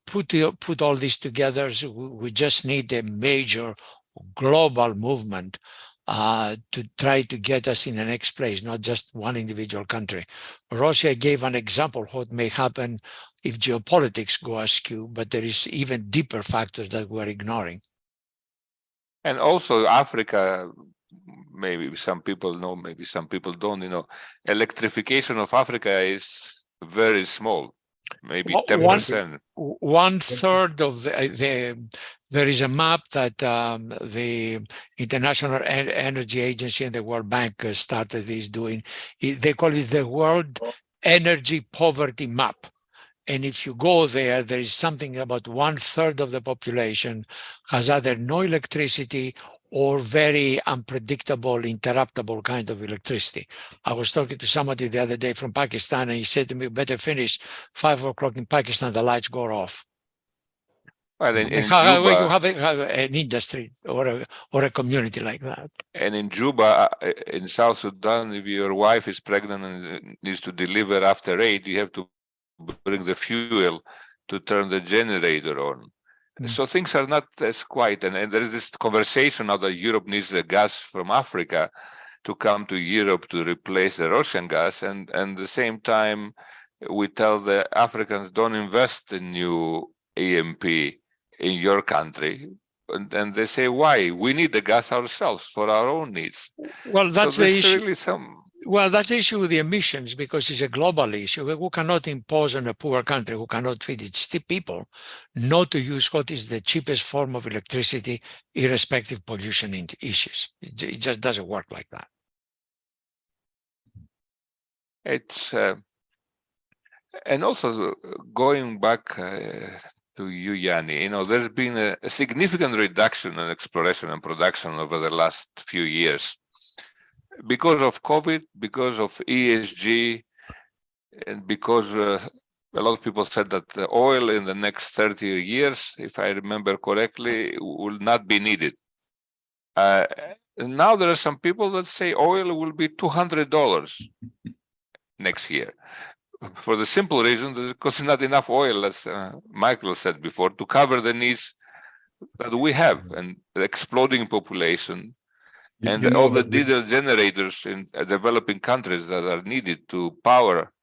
put all this together, so we just need a major global movement to try to get us in the next place, not just one individual country. Russia gave an example of what may happen if geopolitics go askew, but there is even deeper factors that we're ignoring. And also Africa, maybe some people know, maybe some people don't, electrification of Africa is very small, maybe 10%. One third of there is a map that the International Energy Agency and the World Bank started doing. They call it the World Energy Poverty Map. And if you go there, there is something about 1/3 of the population has either no electricity or very unpredictable, interruptible kind of electricity. I was talking to somebody the other day from Pakistan, and he said to me, better finish 5 o'clock in Pakistan, the lights go off. Well, in How Juba, you have an industry or a community like that. And in Juba, in South Sudan, if your wife is pregnant and needs to deliver after 8, you have to bring the fuel to turn the generator on. So things are not as quiet. And there is this conversation now that Europe needs the gas from Africa to come to Europe to replace the Russian gas. And at the same time, we tell the Africans, don't invest in new EMP in your country. And they say, why? We need the gas ourselves for our own needs. Well, that's the issue. Really Well, that's the issue with the emissions, because it's a global issue. We cannot impose on a poor country who cannot feed its people not to use what is the cheapest form of electricity, irrespective of pollution issues. It just doesn't work like that. It's and also going back to you, Yanni, there's been a significant reduction in exploration and production over the last few years. Because of COVID, because of ESG, and because a lot of people said that the oil in the next 30 years, if I remember correctly, will not be needed. Now there are some people that say oil will be $200 next year. For the simple reason that because there's not enough oil, as Michael said before, to cover the needs that we have, and the exploding population, and all the diesel generators in developing countries that are needed to power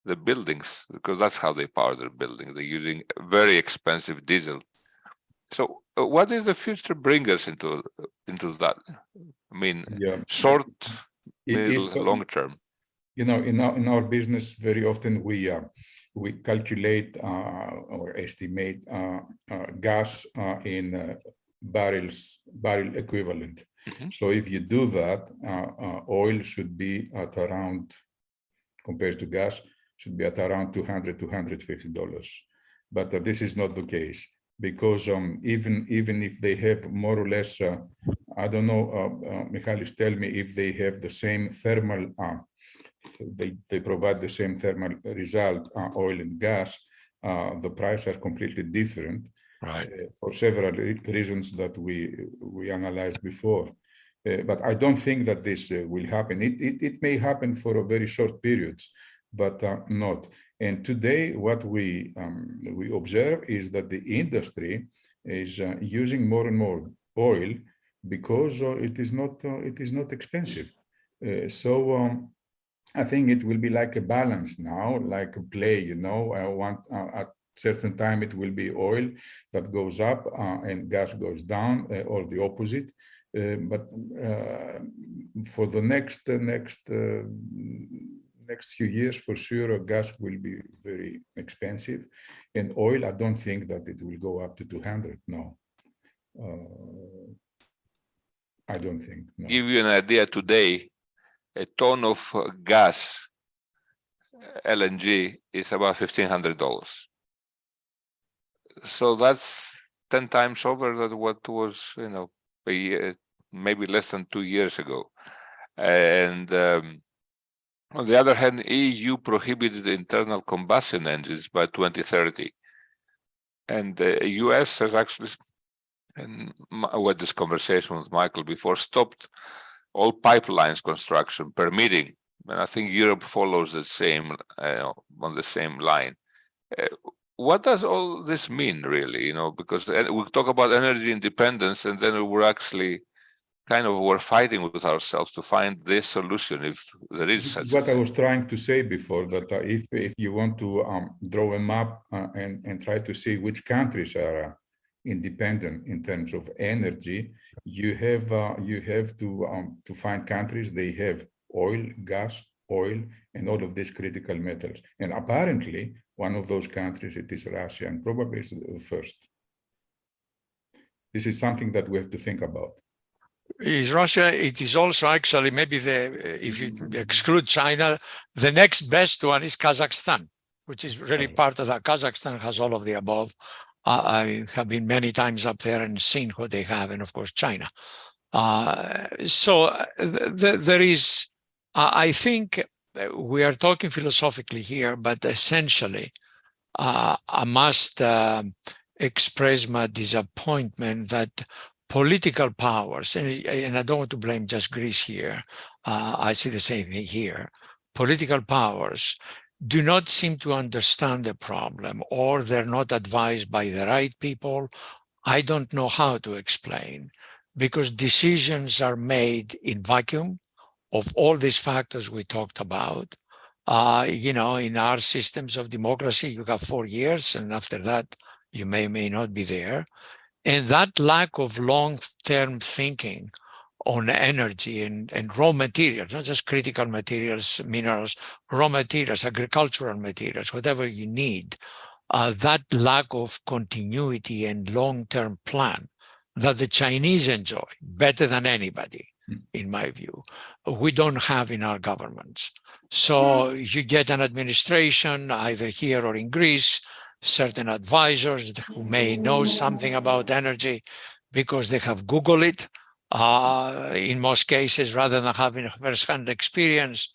the buildings, because that's how they power their buildings. They're using very expensive diesel. So what does the future bring us into that? I mean, short, middle, long term. In our business, very often we calculate or estimate gas in barrel equivalent. So if you do that, oil should be at around, compared to gas, should be at around $200, $250. But this is not the case, because even if they have more or less, I don't know, Michalis, tell me if they have the same thermal, they provide the same thermal result, oil and gas, the prices are completely different, Right. for several reasons that we analyzed before. But I don't think that this will happen. It may happen for a very short period, but not. And today, what we observe is that the industry is using more and more oil because it is not expensive. So I think it will be like a balance now, like a play. You know, at certain time it will be oil that goes up and gas goes down, or the opposite. But for the next few years, for sure, gas will be very expensive, and oil, I don't think that it will go up to 200. No, I don't think. No. Give you an idea today, a ton of gas, LNG, is about $1,500. So that's 10 times over than what was, you know, a year, maybe less than 2 years ago. And on the other hand, EU prohibited internal combustion engines by 2030. And the US has actually, and I had this conversation with Michael before, stopped all pipelines construction, permitting. And I think Europe follows the same, on the same line. What does all this mean, really? You know, because we talk about energy independence, and then we're actually we're fighting with ourselves to find this solution, if there is such. What I was trying to say before, that if you want to draw a map and try to see which countries are independent in terms of energy, you have to find countries they have oil, gas, oil, and all of these critical metals. And apparently, one of those countries, it is Russia, and probably it's the first. This is something that we have to think about. Is Russia? It is also actually maybe if you exclude China, the next best one is Kazakhstan, which is really part of that. Kazakhstan has all of the above. I have been many times up there and seen what they have, and of course China. So there is, I think we are talking philosophically here, but essentially I must express my disappointment that political powers, and I don't want to blame just Greece here, I see the same thing here, political powers do not seem to understand the problem, or they're not advised by the right people. I don't know how to explain, because decisions are made in vacuum of all these factors we talked about. You know, in our systems of democracy, you have 4 years, and after that, you may not be there. And that lack of long-term thinking on energy and raw materials, not just critical materials, minerals, raw materials, agricultural materials, whatever you need, that lack of continuity and long-term plan that the Chinese enjoy better than anybody, in my view, we don't have in our governments. So you get an administration, either here or in Greece, certain advisors who may know something about energy because they have Googled it, in most cases, rather than having a first-hand experience.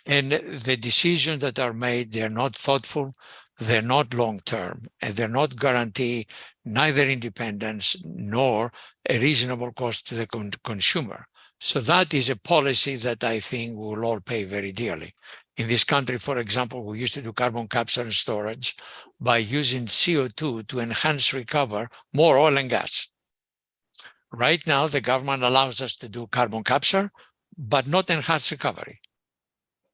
And the decisions that are made, they're not thoughtful, they're not long-term, and they're not guarantee neither independence nor a reasonable cost to the consumer. So that is a policy that I think we will all pay very dearly. In this country, for example, we used to do carbon capture and storage by using CO2 to enhance recover more oil and gas. Right now, the government allows us to do carbon capture, but not enhance recovery.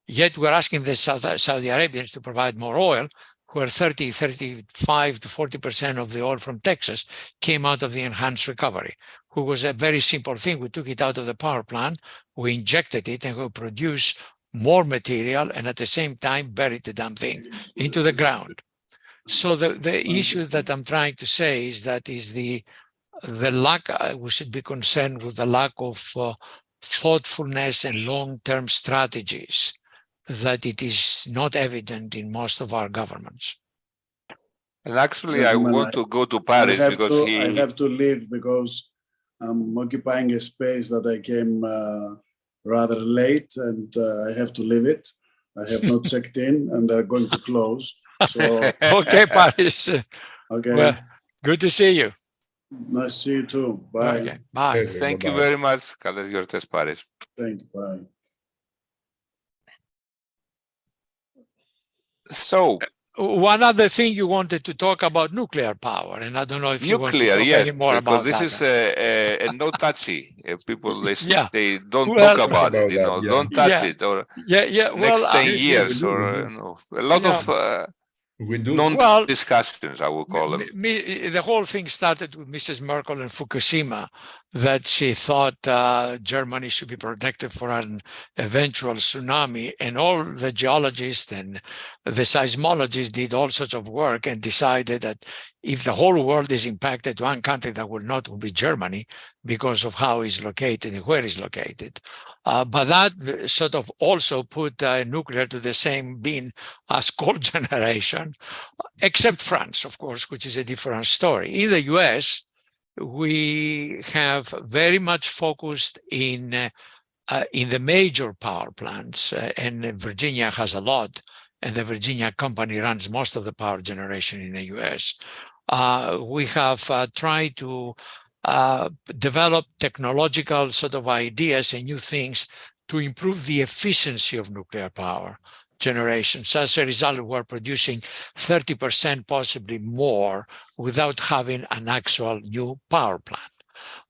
Yet we're asking the Saudi Arabians to provide more oil, where 30, 35 to 40% of the oil from Texas came out of the enhanced recovery, which was a very simple thing. We took it out of the power plant, we injected it, and we produced more material, and at the same time buried the damn thing into the ground. So the issue that I'm trying to say is that is the we should be concerned with the lack of thoughtfulness and long-term strategies that it is not evident in most of our governments. And actually, Gentlemen, I want to go to Paris because I have to leave because I'm occupying a space that I came rather late, and I have to leave it. I have not checked in, and they're going to close. So Okay, Paris. okay, Well, good to see you. nice to see you too. Bye. Okay, bye. Thank you Bye-bye. very much. Καλές γιορτές, Paris. Thank you. Bye. So, One other thing you wanted to talk about nuclear power, and I don't know if you want to nuclear, talk yes, any more because about this that. is a no touchy. People, Yeah. they don't Well, talk about it, you that, know, yeah. don't touch Yeah. it, or Yeah. Well, next 10 we years, do, or we do. you know, a lot Yeah. of We do. non-discussions, I would call them. The whole thing started with Mrs. Merkel in Fukushima, that she thought Germany should be protected for an eventual tsunami, and all the geologists and the seismologists did all sorts of work and decided that if the whole world is impacted, one country that will not will be Germany because of how it's located and where it's located. But that sort of also put nuclear to the same bin as coal generation, except France, of course, which is a different story. In the US, we have very much focused in the major power plants, and Virginia has a lot, and the Virginia company runs most of the power generation in the US. We have tried to develop technological sort of ideas and new things to improve the efficiency of nuclear power generation. So as a result, we're producing 30% possibly more without having an actual new power plant.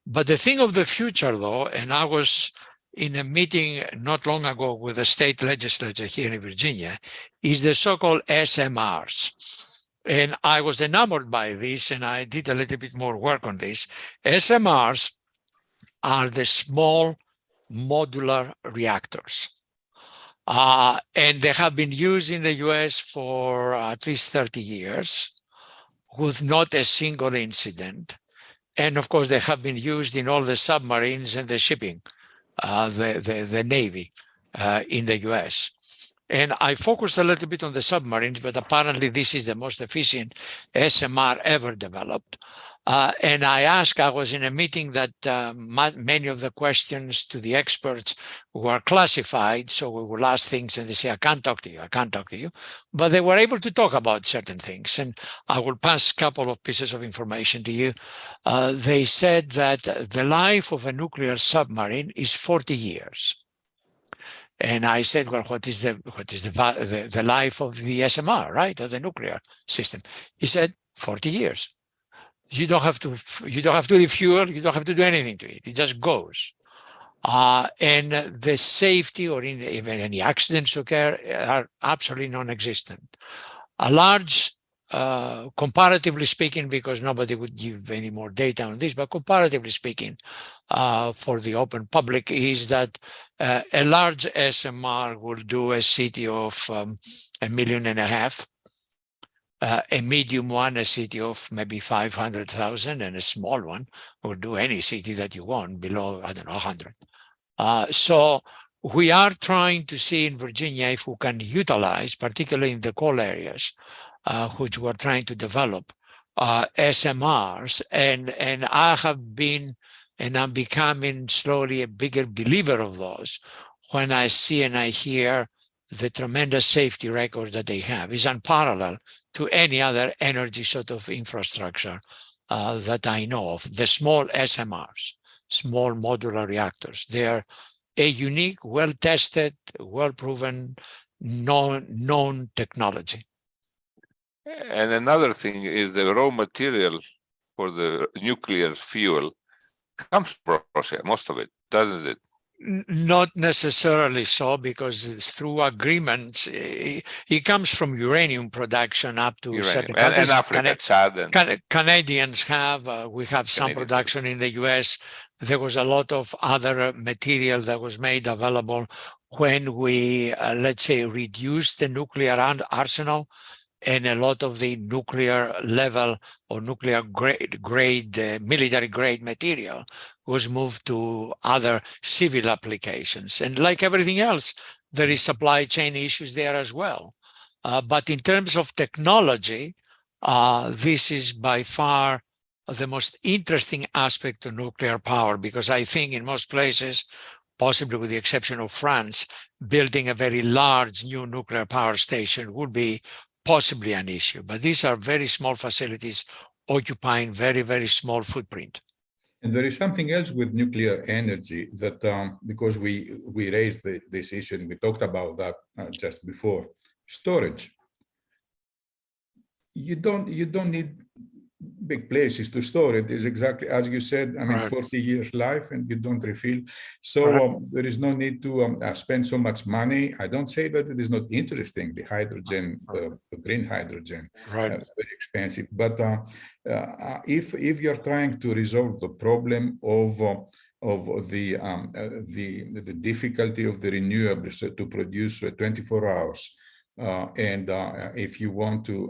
But the thing of the future, though, and I was in a meeting not long ago with the state legislature here in Virginia, is the so-called SMRs. And I was enamored by this, and I did a little bit more work on this. SMRs are the small modular reactors. And they have been used in the US for at least 30 years with not a single incident. And of course, they have been used in all the submarines and the shipping, the Navy in the US. And I focused a little bit on the submarines, but apparently this is the most efficient SMR ever developed. And I was in a meeting that many of the questions to the experts were classified. So we will ask things and they say, I can't talk to you. But they were able to talk about certain things. And I will pass a couple of pieces of information to you. They said that the life of a nuclear submarine is 40 years. And I said, well, what is the life of the SMR, right, of the nuclear system? He said, 40 years. You don't have to refuel, you don't have to do anything to it. It just goes. And the safety or even any accidents occur are absolutely non-existent. A large, comparatively speaking, because nobody would give any more data on this, but comparatively speaking, for the open public, is that a large SMR will do a city of 1.5 million. A medium one, a city of maybe 500,000, and a small one will do any city that you want below, I don't know, 100. So we are trying to see in Virginia if we can utilize, particularly in the coal areas, which we're trying to develop, SMRs. And I have been, and I'm becoming slowly a bigger believer of those when I see and I hear the tremendous safety records that they have. Is unparalleled to any other energy sort of infrastructure that I know of. The small SMRs, small modular reactors, they're a unique, well-tested, well-proven, known technology. And another thing is the raw material for the nuclear fuel comes from Russia, most of it, doesn't it? Not necessarily so, because it's through agreements. It comes from uranium production up to certain countries. And Africa, Chad. And Canadians have, we have some Canadians. production in the US. There was a lot of other material that was made available when we, let's say, reduced the nuclear arsenal and a lot of the nuclear level or nuclear grade military grade material was moved to other civil applications. And like everything else, there is supply chain issues there as well. But in terms of technology, this is by far the most interesting aspect of nuclear power, because I think in most places, possibly with the exception of France, building a very large new nuclear power station would be possibly an issue. But these are very small facilities occupying very, very small footprint. And there is something else with nuclear energy that, because we raised this issue and we talked about that just before, storage. You don't need big places to store it. Is exactly as you said. I mean, 40 years life, and you don't refill. So there is no need to spend so much money. I don't say that it is not interesting. The hydrogen, the green hydrogen, is very expensive. But if you're trying to resolve the problem of the difficulty of the renewables to produce 24 hours. And if you want to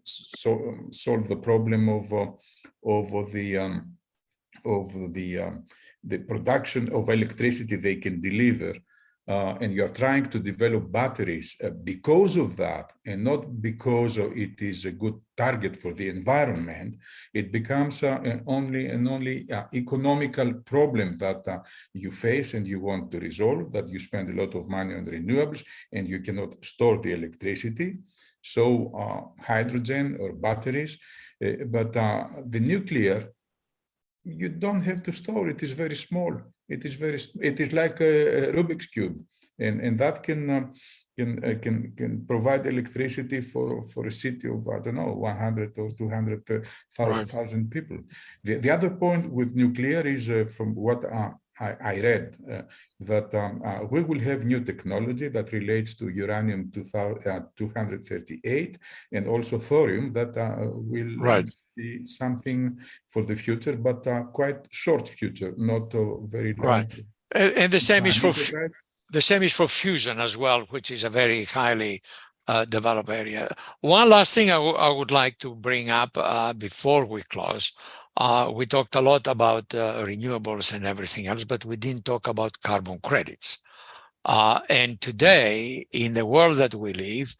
solve the problem of the production of electricity they can deliver, and you're trying to develop batteries because of that, and not because it is a good target for the environment, it becomes an only economical problem that you face and you want to resolve, that you spend a lot of money on renewables and you cannot store the electricity. So hydrogen or batteries, but the nuclear, you don't have to store. It is very small. It is like a Rubik's cube, and that can provide electricity for a city of, I don't know, 100 or 200,000 people. The other point with nuclear is from what I read that we will have new technology that relates to uranium 238 and also thorium that will be something for the future, but quite short future, not very long. And the same is for fusion as well, which is a very highly developed area. One last thing I would like to bring up before we close. We talked a lot about renewables and everything else, but we didn't talk about carbon credits. And today, in the world that we live,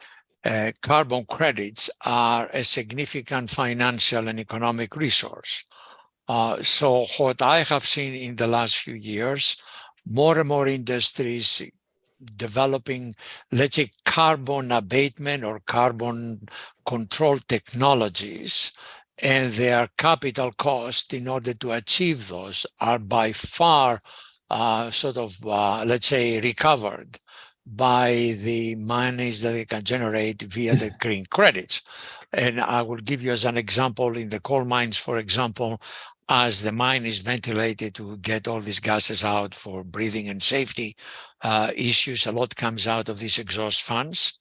carbon credits are a significant financial and economic resource. So what I have seen in the last few years, more and more industries developing, let's say, carbon abatement or carbon control technologies, and their capital cost in order to achieve those are by far let's say, recovered by the monies that they can generate via the green credits. And I will give you as an example, in the coal mines, for example, as the mine is ventilated to get all these gases out for breathing and safety issues, a lot comes out of these exhaust fans.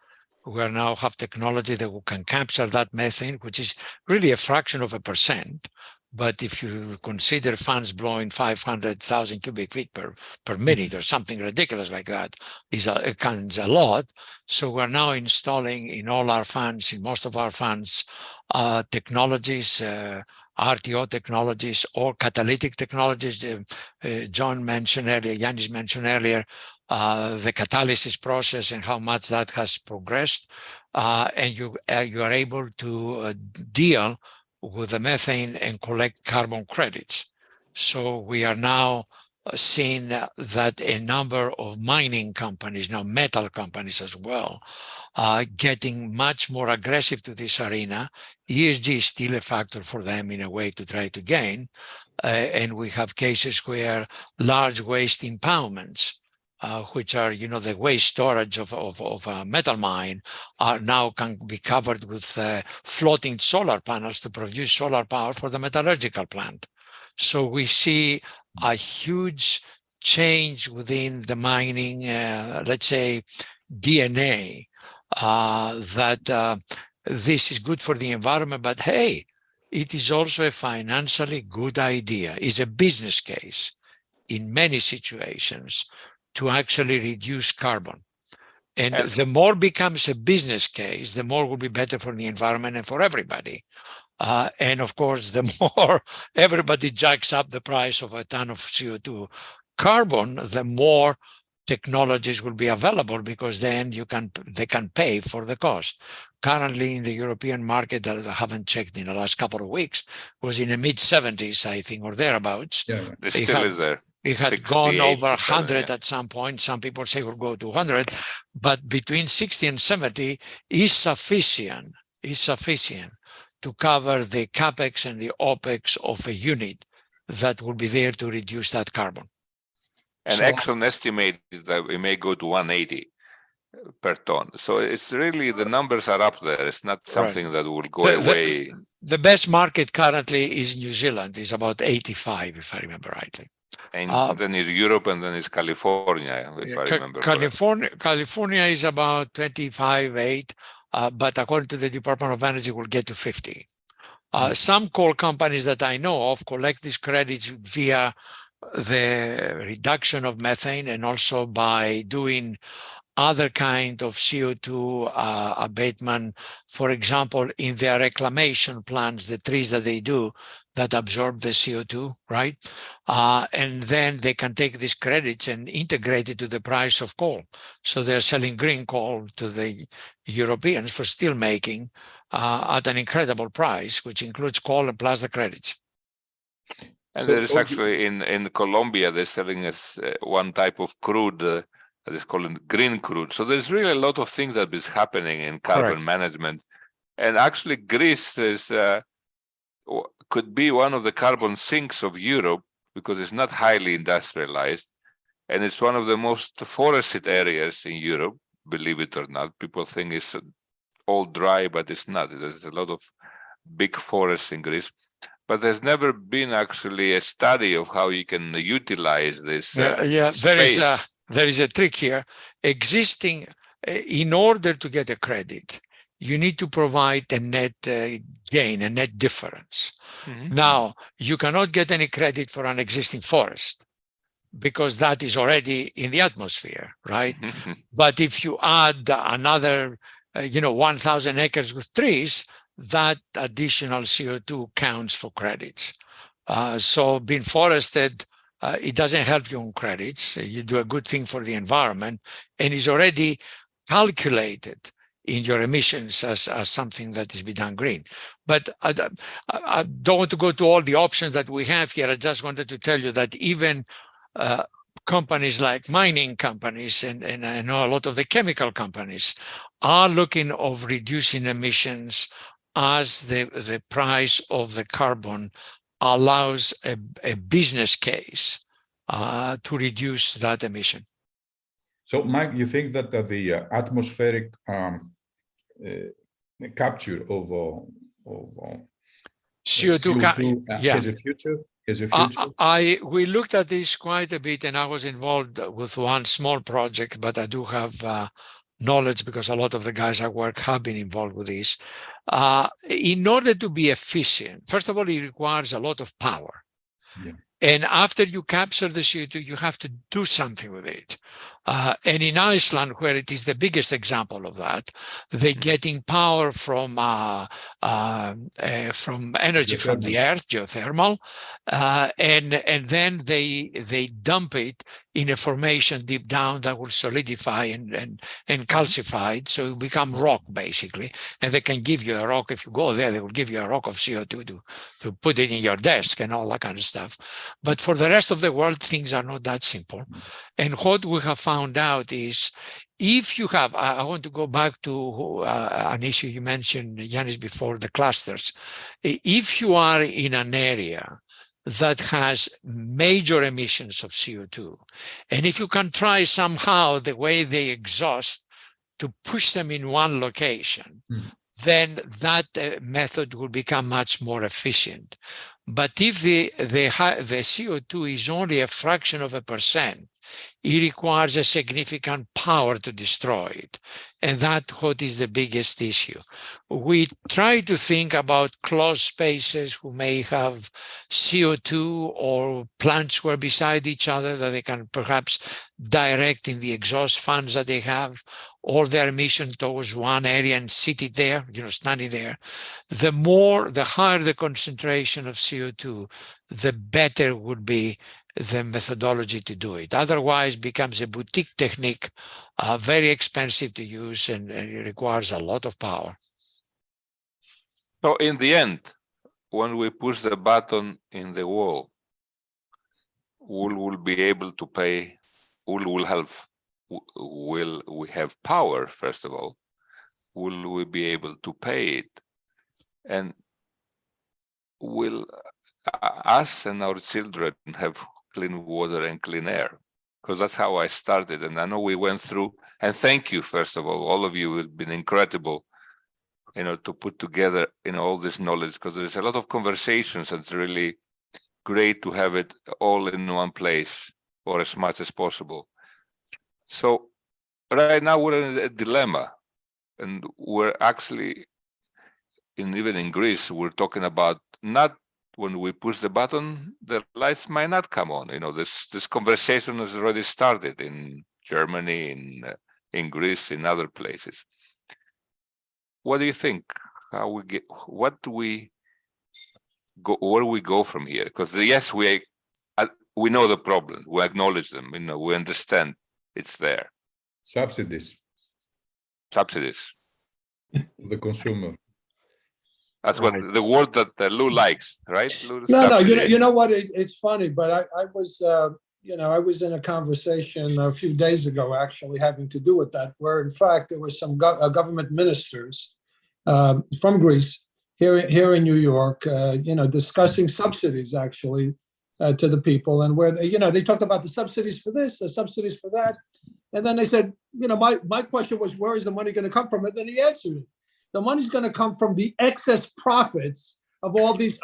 We now have technology that can capture that methane, which is really a fraction of a percent. But if you consider fans blowing 500,000 cubic feet per minute or something ridiculous like that, it comes a lot. So we're now installing in all our fans, in most of our fans, technologies, RTO technologies or catalytic technologies. John mentioned earlier, Yannis mentioned earlier, the catalysis process and how much that has progressed, and you are able to deal with the methane and collect carbon credits. So we are now seeing that a number of mining companies, now metal companies as well, getting much more aggressive to this arena. ESG is still a factor for them in a way to try to gain, and we have cases where large waste impoundments, which are, the waste storage of a metal mine, are now can be covered with floating solar panels to produce solar power for the metallurgical plant. So we see a huge change within the mining, let's say, DNA, that this is good for the environment, but hey, it is also a financially good idea, is a business case in many situations to actually reduce carbon. And the more becomes a business case, the more will be better for the environment and for everybody. And of course, the more everybody jacks up the price of a ton of CO2 carbon, the more technologies will be available, because then they can pay for the cost. Currently in the European market, that I haven't checked in the last couple of weeks, was in the mid-70s, I think, or thereabouts. Yeah, It still is there. It had 68 gone over to 70, 100 at some point. Some people say we'll go to 100, but between 60 and 70 is sufficient to cover the capex and the opex of a unit that will be there to reduce that carbon. And So- Exxon estimated that we may go to 180 per ton. So it's really, the numbers are up there. It's not something that will go away. The best market currently is New Zealand, is about 85, if I remember rightly. And then it's Europe, and then it's California, if I remember correctly. California is about 25.8, but according to the Department of Energy, will get to 50. Some coal companies that I know of collect these credits via the reduction of methane, and also by doing other kind of CO2 abatement. For example, in their reclamation plants, the trees that they do that absorb the CO2, right? And then they can take these credits and integrate it to the price of coal. So they're selling green coal to the Europeans for steel making at an incredible price, which includes coal and plus the credits. And there's actually in Colombia, they're selling us one type of crude that is called green crude. So there's really a lot of things that is happening in carbon management. And actually Greece is could be one of the carbon sinks of Europe, because it's not highly industrialized. And it's one of the most forested areas in Europe, believe it or not. People think it's all dry, but it's not. There's a lot of big forests in Greece. But there's never been actually a study of how you can utilize this space. There is a trick here. In order to get a credit, you need to provide a net gain, a net difference. Now, you cannot get any credit for an existing forest, because that is already in the atmosphere, right? But if you add another 1,000 acres with trees, that additional CO2 counts for credits. So being forested, it doesn't help you on credits. You do a good thing for the environment, and is already calculated in your emissions as something that is be done green. But I don't want to go to all the options that we have here. I just wanted to tell you that even companies like mining companies, and I know a lot of the chemical companies, are looking of reducing emissions as the price of the carbon allows a business case to reduce that emission. So, Mike, you think that the atmospheric capture of CO2 has a future? We looked at this quite a bit, and I was involved with one small project, but I do have knowledge because a lot of the guys I work have been involved with this. In order to be efficient, first of all, it requires a lot of power. Yeah. And after you capture the CO2, you have to do something with it. And in Iceland, where it is the biggest example of that, they're getting power from energy from the earth, geothermal, and then they dump it in a formation deep down that will solidify and calcify it, so it will become rock basically. And they can give you a rock. If you go there, they will give you a rock of CO2 to put it in your desk and all that kind of stuff. But for the rest of the world, things are not that simple. And what we have found out is, if you have, I want to go back to an issue you mentioned, Yannis, before, the clusters. If you are in an area that has major emissions of CO2, and if you can try somehow the way they exhaust to push them in one location, then that method will become much more efficient. But if the CO2 is only a fraction of a percent it requires a significant power to destroy it. And that's what is the biggest issue. We try to think about closed spaces who may have CO2 or plants who are beside each other that they can perhaps direct in the exhaust fans that they have, all their emission towards one area and sit it there, standing there. The higher the concentration of CO2, the better would be the methodology to do it. Otherwise, it becomes a boutique technique, very expensive to use, and it requires a lot of power. So in the end, when we push the button in the wall, will be able to pay, will we have power, first of all? Will we be able to pay it? And will us and our children have clean water and clean air? Because that's how I started. And I know we went through, and thank you, first of all of you have been incredible, to put together, all this knowledge, because there's a lot of conversations, and it's really great to have it all in one place, or as much as possible. So right now we're in a dilemma, and we're actually, even in Greece, we're talking about not when we push the button, the lights might not come on. This conversation has already started in Germany, in Greece, in other places. What do you think? Where do we go from here? Because yes, we know the problem, we acknowledge them, we understand it's there. Subsidies. The consumer. Right. That's what the word that Lou likes, right? Lou, No, you know what? It's funny, but I was, I was in a conversation a few days ago, actually having to do with that, where in fact there were some government ministers from Greece here in New York, discussing subsidies actually to the people, and where they talked about the subsidies for this, the subsidies for that, and then they said, my question was, where is the money going to come from? And then he answered it. The money's going to come from the excess profits of all these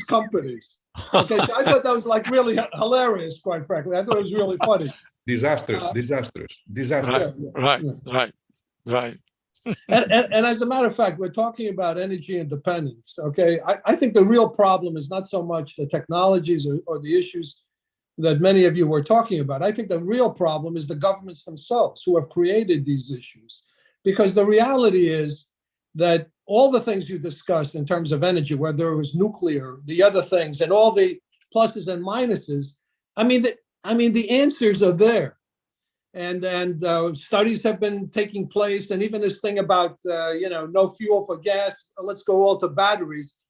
companies. Okay, so I thought that was like really hilarious, quite frankly. I thought it was really funny. Disastrous. Right. And as a matter of fact, we're talking about energy independence. Okay, I think the real problem is not so much the technologies or the issues that many of you were talking about. I think the real problem is the governments themselves who have created these issues, because the reality is that all the things you discussed in terms of energy, whether it was nuclear, the other things, and all the pluses and minuses, the answers are there. And studies have been taking place, and even this thing about, no fuel for gas, let's go all to batteries.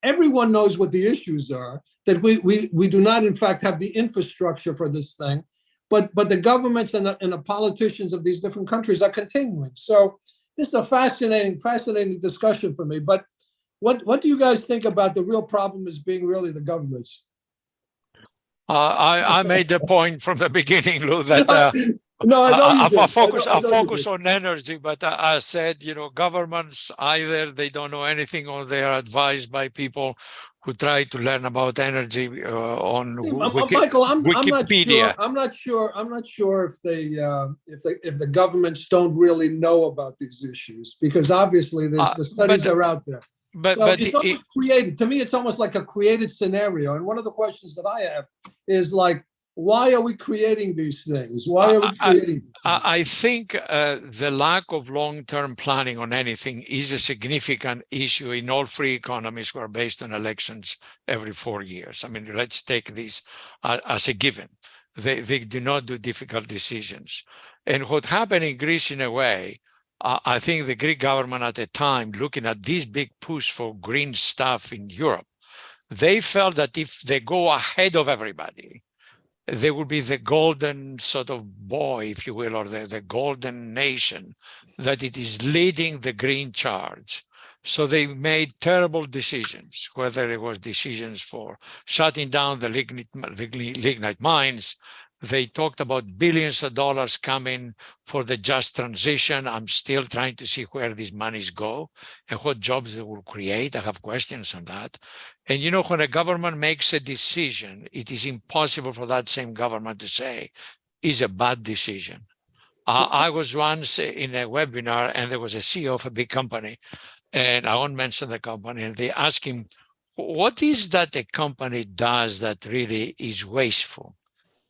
Everyone knows what the issues are, that we do not, in fact, have the infrastructure for this thing, but the governments and the politicians of these different countries are continuing. So this is a fascinating discussion for me. But what do you guys think about the real problem as being really the governments? I made the point from the beginning, Lou, that no, I know you did. I focus on energy, but I said, governments, either they don't know anything or they are advised by people who try to learn about energy on Michael, Wikipedia. I'm not sure if the governments don't really know about these issues, because obviously the studies are out there. But it's almost created. To me, it's almost like a created scenario. And one of the questions that I have is like, why are we creating these things? Why are we creating? I think the lack of long-term planning on anything is a significant issue in all free economies who are based on elections every 4 years. Let's take this as a given. They do not do difficult decisions. And what happened in Greece, in a way, I think the Greek government at the time, looking at this big push for green stuff in Europe, they felt that if they go ahead of everybody, they would be the golden sort of boy, if you will, or the golden nation, that it is leading the green charge. So they made terrible decisions, whether it was decisions for shutting down the lignite mines. They talked about billions of dollars coming for the just transition. I'm still trying to see where these monies go and what jobs they will create. I have questions on that. And when a government makes a decision, it is impossible for that same government to say, is a bad decision. I was once in a webinar and there was a CEO of a big company, and I won't mention the company, and they asked him, what is that a company does that really is wasteful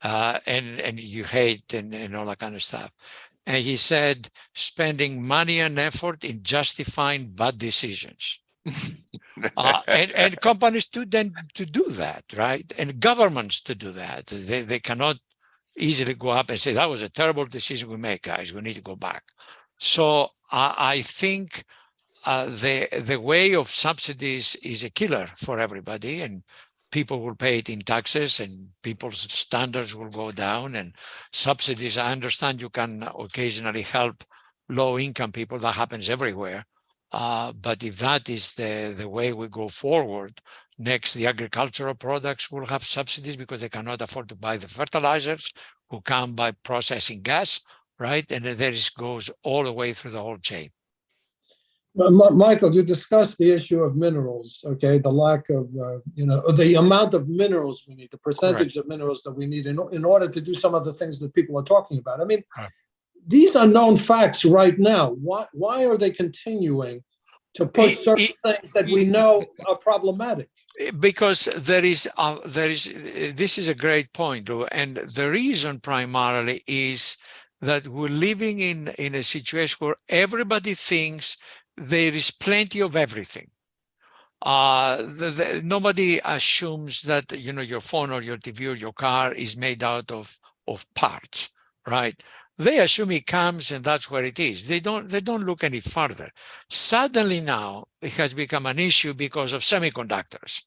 and you hate and all that kind of stuff? And he said, spending money and effort in justifying bad decisions. And companies tend to do that, right? And governments to do that. They cannot easily go up and say, that was a terrible decision we made, guys. We need to go back. So I think the way of subsidies is a killer for everybody, and people will pay it in taxes and people's standards will go down. And subsidies, I understand you can occasionally help low-income people. That happens everywhere. But if that is the way we go forward, next, the agricultural products will have subsidies because they cannot afford to buy the fertilizers, who come by processing gas, right? And then it goes all the way through the whole chain. Michael, you discussed the issue of minerals, okay? The lack of, the amount of minerals we need, the percentage of minerals that we need in order to do some of the things that people are talking about. I mean, these are known facts right now. Why are they continuing to push certain things that we know are problematic? Because this is a great point, Lou, and the reason primarily is that we're living in a situation where everybody thinks there is plenty of everything. Nobody assumes that your phone or your TV or your car is made out of parts, right? They assume it comes and that's where it is. They don't look any further. Suddenly now it has become an issue because of semiconductors.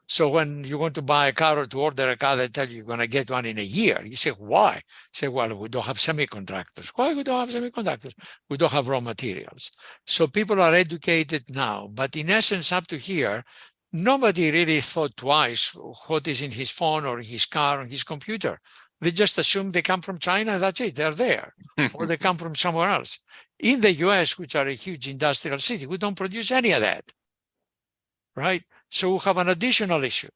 So when you want to buy a car or to order a car, they tell you you're going to get one in a year. You say, why? You say, well, we don't have semiconductors. Why we don't have semiconductors? We don't have raw materials. So people are educated now, but in essence, up to here, nobody really thought twice what is in his phone or his car or his computer. They just assume they come from China and that's it, they're there. Or they come from somewhere else. In the US, which are a huge industrial city, we don't produce any of that, right? So we have an additional issue.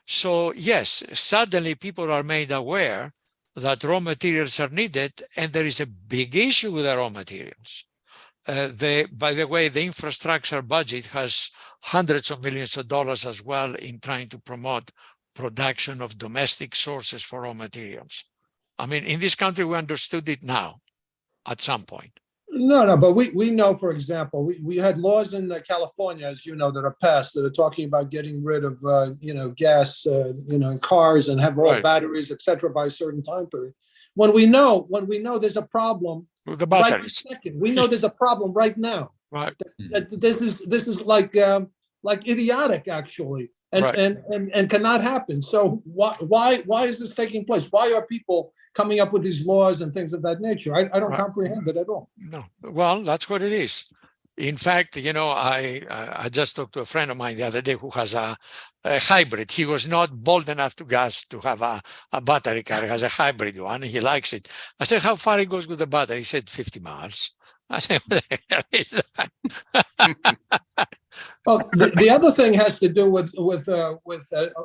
So yes, suddenly people are made aware that raw materials are needed, and there is a big issue with the raw materials. By the way, the infrastructure budget has hundreds of millions of dollars as well in trying to promote production of domestic sources for raw materials. I mean, in this country, we understood it now at some point. No, but we know, for example, we had laws in California, as you know, that are passed that are talking about getting rid of, gas, in cars and have all batteries, et cetera, by a certain time period. When we know there's a problem with the batteries, right we know there's a problem right now. Right. That this is like idiotic, actually, and cannot happen. So why is this taking place? Why are people coming up with these laws and things of that nature? I don't comprehend it at all. No, well, that's what it is. In fact, I just talked to a friend of mine the other day who has a hybrid. He was not bold enough to have a battery car. He has a hybrid one. He likes it. I said, how far it goes with the battery? He said, 50 miles. I said, what the hell is that? Well, the other thing has to do with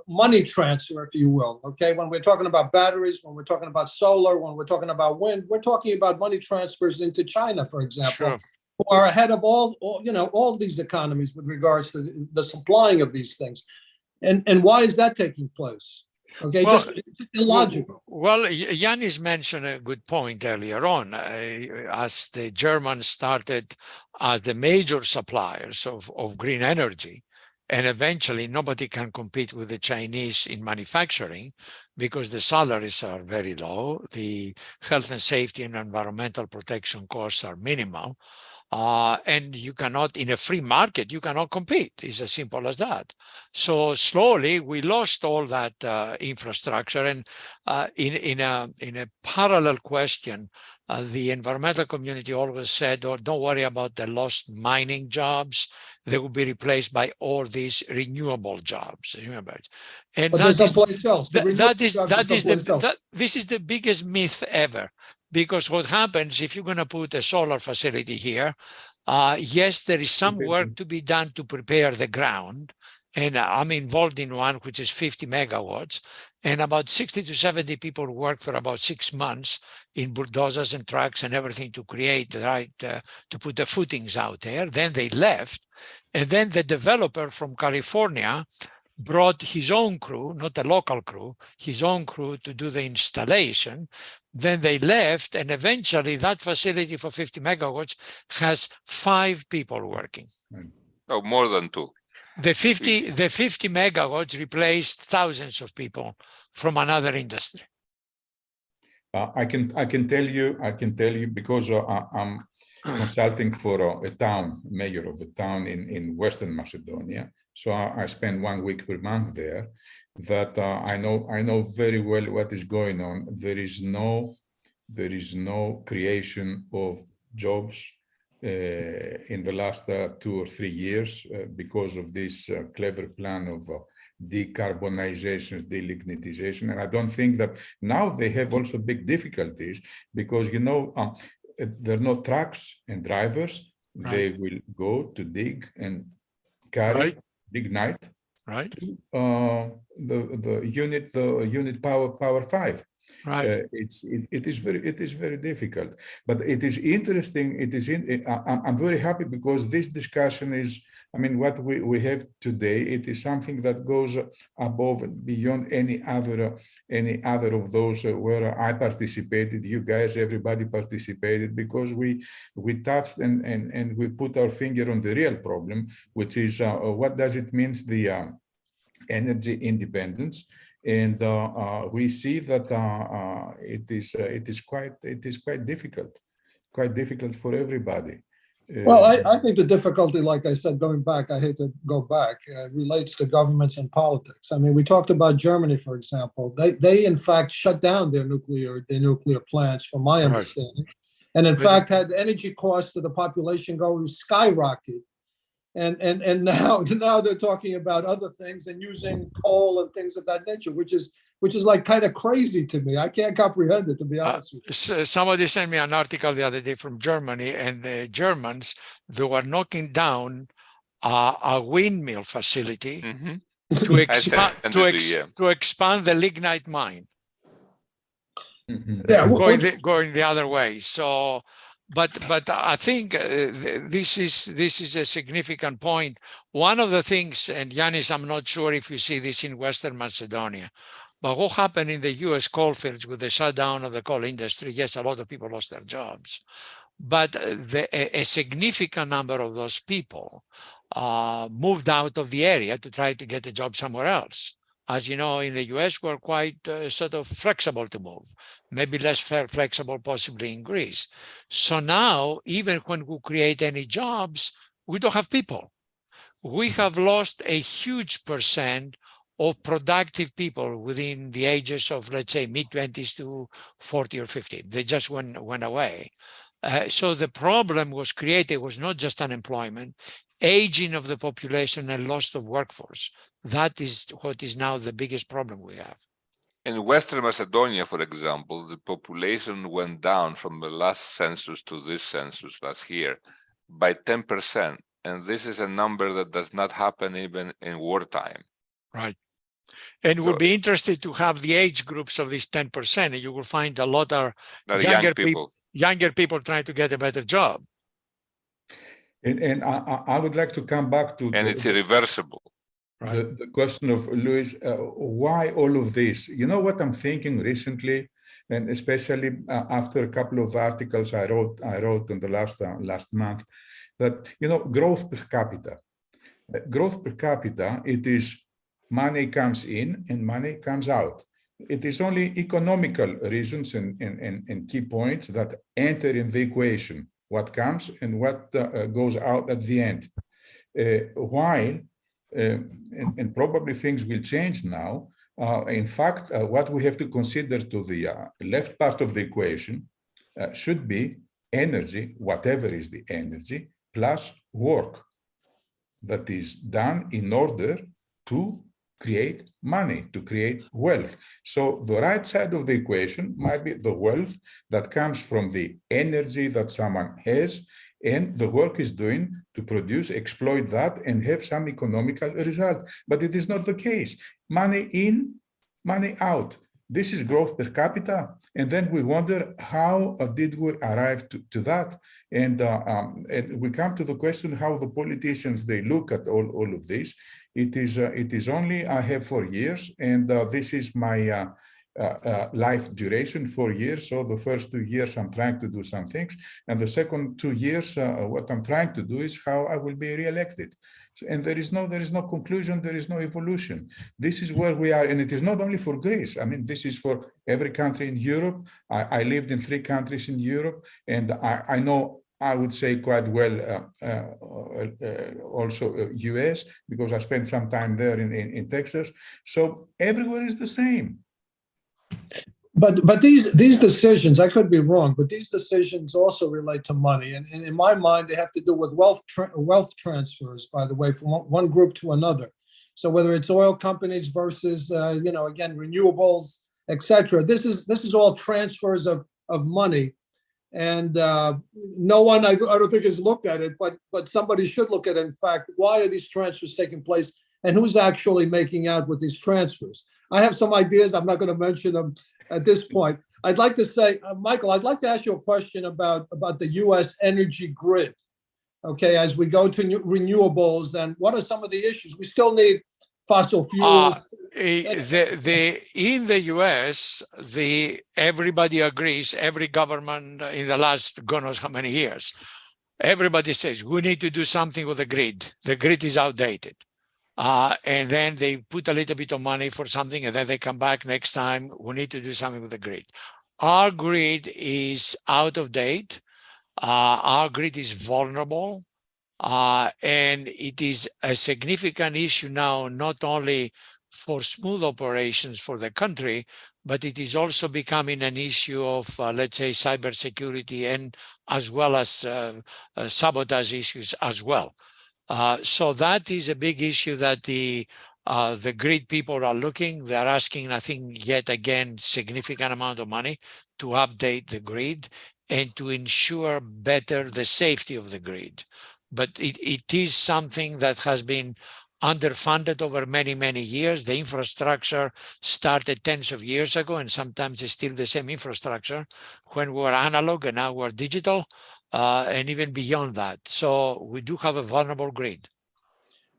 money transfer, if you will. Okay, when we're talking about batteries, when we're talking about solar, when we're talking about wind, we're talking about money transfers into China, for example, who are ahead of all these economies with regards to the supplying of these things. And why is that taking place? Okay, well, just illogical. Well, Yannis mentioned a good point earlier on. As the Germans started as the major suppliers of green energy, and eventually nobody can compete with the Chinese in manufacturing because the salaries are very low, the health and safety and environmental protection costs are minimal. And you cannot, in a free market, you cannot compete. It's as simple as that. So slowly we lost all that infrastructure. And in a parallel question, the environmental community always said, oh, don't worry about the lost mining jobs. They will be replaced by all these renewable jobs. Remember, and but there's someplace else. This is the biggest myth ever. Because what happens if you're going to put a solar facility here, yes, there is some work to be done to prepare the ground. and I'm involved in one which is 50 megawatts, and about 60 to 70 people work for about 6 months in bulldozers and trucks and everything to create the right, to put the footings out there. Then they left, and then the developer from California brought his own crew, not a local crew, his own crew to do the installation. Then they left, and eventually that facility for 50 megawatts has 5 people working. Oh, more than 2. The 50 megawatts replaced thousands of people from another industry. I can tell you because I'm consulting for a town, mayor of the town in Western Macedonia. So I spend 1 week per month there. That I know very well what is going on. There is no creation of jobs in the last 2 or 3 years because of this clever plan of decarbonization, de-lignitization. And I don't think that now they have also big difficulties because, you know, there are no trucks and drivers. Right. They will go to dig and carry de-Lignite to the unit power 5. Right. It is very difficult, but it is interesting. I'm very happy because this discussion is, I mean, what we have today, it is something that goes above and beyond any other of those where I participated. You guys, everybody participated because we touched and we put our finger on the real problem, which is what does it mean the energy independence. And we see that it is quite difficult for everybody. Well, I think the difficulty, like I said, going back, I hate to go back, relates to governments and politics. I mean, we talked about Germany, for example. They in fact shut down their nuclear plants, from my understanding, and in fact had energy costs to the population go skyrocket. And now they're talking about other things and using coal and things of that nature, which is like kind of crazy to me. I can't comprehend it, to be honest with you. So somebody sent me an article the other day from Germany, and the Germans, they were knocking down a windmill facility to expand the lignite mine. Yeah, going the other way. So. But I think this is a significant point. One of the things, and Yannis, I'm not sure if you see this in Western Macedonia, but what happened in the U.S. coal fields with the shutdown of the coal industry? Yes, a lot of people lost their jobs, but a significant number of those people moved out of the area to try to get a job somewhere else. As you know, in the US, we're quite sort of flexible to move, maybe less flexible possibly in Greece. So now, even when we create any jobs, we don't have people. We have lost a huge percent of productive people within the ages of, let's say, mid-20s to 40 or 50. They just went away. So the problem was created was not just unemployment, aging of the population and loss of workforce. That is what is now the biggest problem we have. In Western Macedonia, for example, the population went down from the last census to this census last year by 10%. And this is a number that does not happen even in wartime. Right. And we'll be interested to have the age groups of these 10%. And you will find a lot of younger people trying to get a better job. And I would like to come back to... And it's irreversible. Right. The question of Louis, why all of this? You know what I'm thinking recently, and especially after a couple of articles I wrote in the last month, that, you know, growth per capita. Growth per capita, it is money comes in and money comes out. It is only economical reasons and key points that enter in the equation, what comes and what goes out at the end. While and probably things will change now. In fact, what we have to consider to the left part of the equation should be energy, whatever is the energy, plus work that is done in order to create money, to create wealth. So the right side of the equation might be the wealth that comes from the energy that someone has and the work is doing to produce, exploit that, and have some economical result. But it is not the case. Money in, money out. This is growth per capita. And then we wonder, how did we arrive to that? And we come to the question how the politicians, they look at all of this. It is only, I have 4 years, and this is my life duration, 4 years. So the first 2 years I'm trying to do some things, and the second 2 years what I'm trying to do is how I will be re-elected. So, and there is no conclusion, there is no evolution. This is where we are, and it is not only for Greece. I mean, this is for every country in Europe. I lived in 3 countries in Europe, and I know, I would say quite well also US, because I spent some time there in Texas. So everywhere is the same. But these decisions, I could be wrong, but these decisions also relate to money, and in my mind, they have to do with wealth transfers. By the way, from one group to another. So whether it's oil companies versus again, renewables, etc. This is all transfers of money, and no one, I don't think, has looked at it, but somebody should look at it. In fact, why are these transfers taking place, and who's actually making out with these transfers? I have some ideas. I'm not going to mention them at this point. I'd like to say, Michael, I'd like to ask you a question about the U.S. energy grid. Okay, as we go to renewables, and what are some of the issues? We still need fossil fuels. In the U.S., everybody agrees, every government in the last God knows how many years, everybody says, we need to do something with the grid. The grid is outdated. And then they put a little bit of money for something, and then they come back next time, we need to do something with the grid. Our grid is out of date. Our grid is vulnerable. And it is a significant issue now, not only for smooth operations for the country, but it is also becoming an issue of, let's say, cybersecurity, and as well as sabotage issues as well. So that is a big issue that the grid people are looking. They're asking, I think, yet again, significant amount of money to update the grid and to ensure better the safety of the grid. But it is something that has been underfunded over many, many years. The infrastructure started tens of years ago, and sometimes it's still the same infrastructure when we were analog, and now we're digital. And even beyond that. So we do have a vulnerable grid.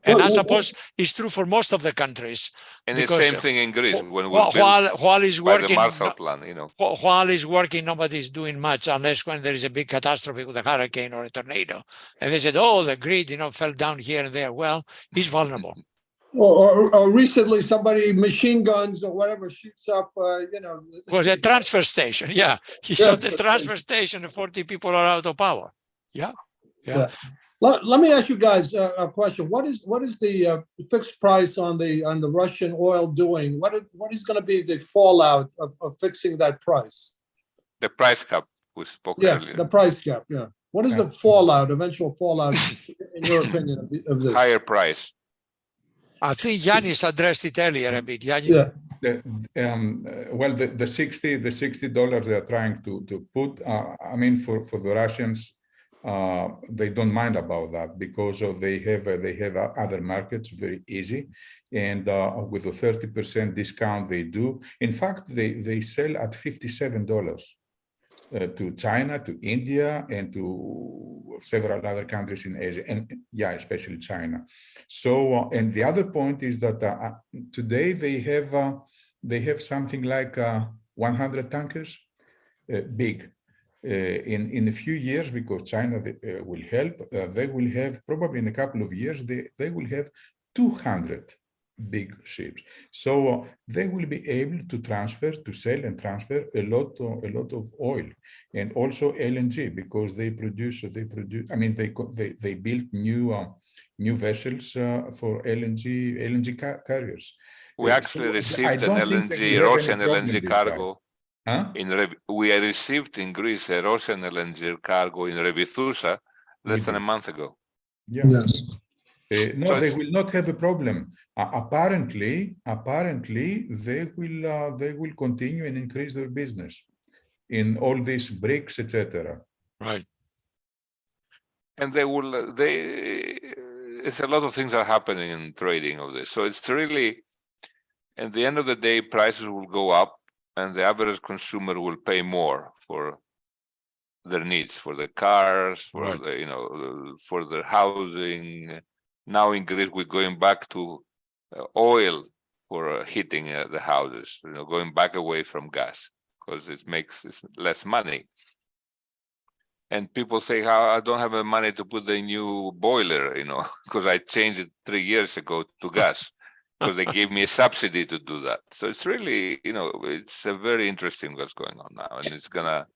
And I suppose it's true for most of the countries. And the same thing in Greece. When we while it's working, the Marshall Plan, while it's working, nobody's doing much, unless when there is a big catastrophe with a hurricane or a tornado. And they said, oh, the grid, fell down here and there. Well, it's vulnerable. Or recently, somebody machine guns or whatever shoots up, Was a transfer station, yeah. He shot the transfer station and 40 people are out of power. Yeah. Let me ask you guys a question. What is the fixed price on the Russian oil doing? What is going to be the fallout of fixing that price? The price cap we spoke earlier. The price cap. Yeah. What is the eventual fallout, in your opinion, of this? Higher price. I think Yannis addressed it earlier a bit. Yeah. Well, the $60 they are trying to put. I mean, for the Russians, they don't mind about that because they have other markets very easy, and with a 30% discount they do. In fact, they sell at $57. To China, to India, and to several other countries in Asia, and especially China. So, and the other point is that today they have something like 100 tankers, big. In a few years, because China will help, they will have probably in a couple of years they will have 200 big ships. So they will be able to sell and transfer a lot of oil, and also LNG, because they produce. I mean, they built new vessels for LNG carriers. We actually received an Russian LNG cargo. We received in Greece a Russian LNG cargo in Revithousa less than a month ago. Yeah. Yes. No, they will not have a problem. Apparently, they will continue and increase their business in all these BRICS, etc. Right. And it's a lot of things are happening in trading of this. So it's really, at the end of the day, prices will go up and the average consumer will pay more for their needs, for the cars, for the, for their housing. Now in Greece, we're going back to oil for heating the houses, going back away from gas because it makes less money. And people say, "How I don't have the money to put the new boiler, because I changed it 3 years ago to gas, because they gave me a subsidy to do that." So it's really, it's a very interesting what's going on now, and it's gonna.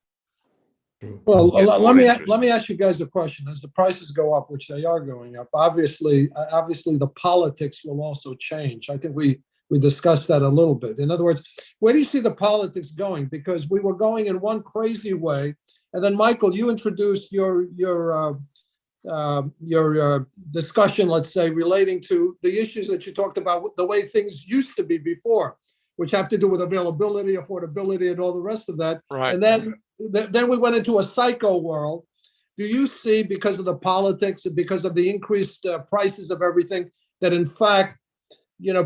Well, let me ask you guys a question. As the prices go up, which they are going up, obviously the politics will also change. I think we discussed that a little bit. In other words, where do you see the politics going? Because we were going in one crazy way. And then, Michael, you introduced your discussion, let's say, relating to the issues that you talked about, the way things used to be before, which have to do with availability, affordability, and all the rest of that. Right. And then we went into a psycho world. Do you see, because of the politics and because of the increased prices of everything, that in fact,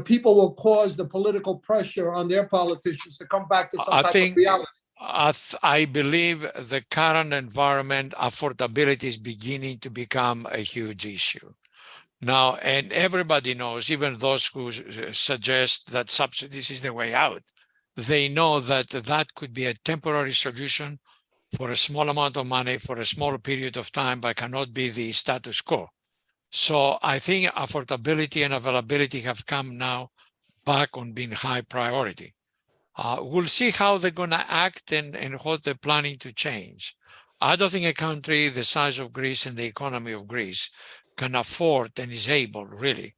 people will cause the political pressure on their politicians to come back to some type of reality? I believe the current environment, affordability is beginning to become a huge issue. Now, and everybody knows, even those who suggest that subsidies is the way out, they know that that could be a temporary solution for a small amount of money for a small period of time, but cannot be the status quo. So I think affordability and availability have come now back on being high priority. We'll see how they're going to act and what they're planning to change. I don't think a country the size of Greece and the economy of Greece can afford and is able really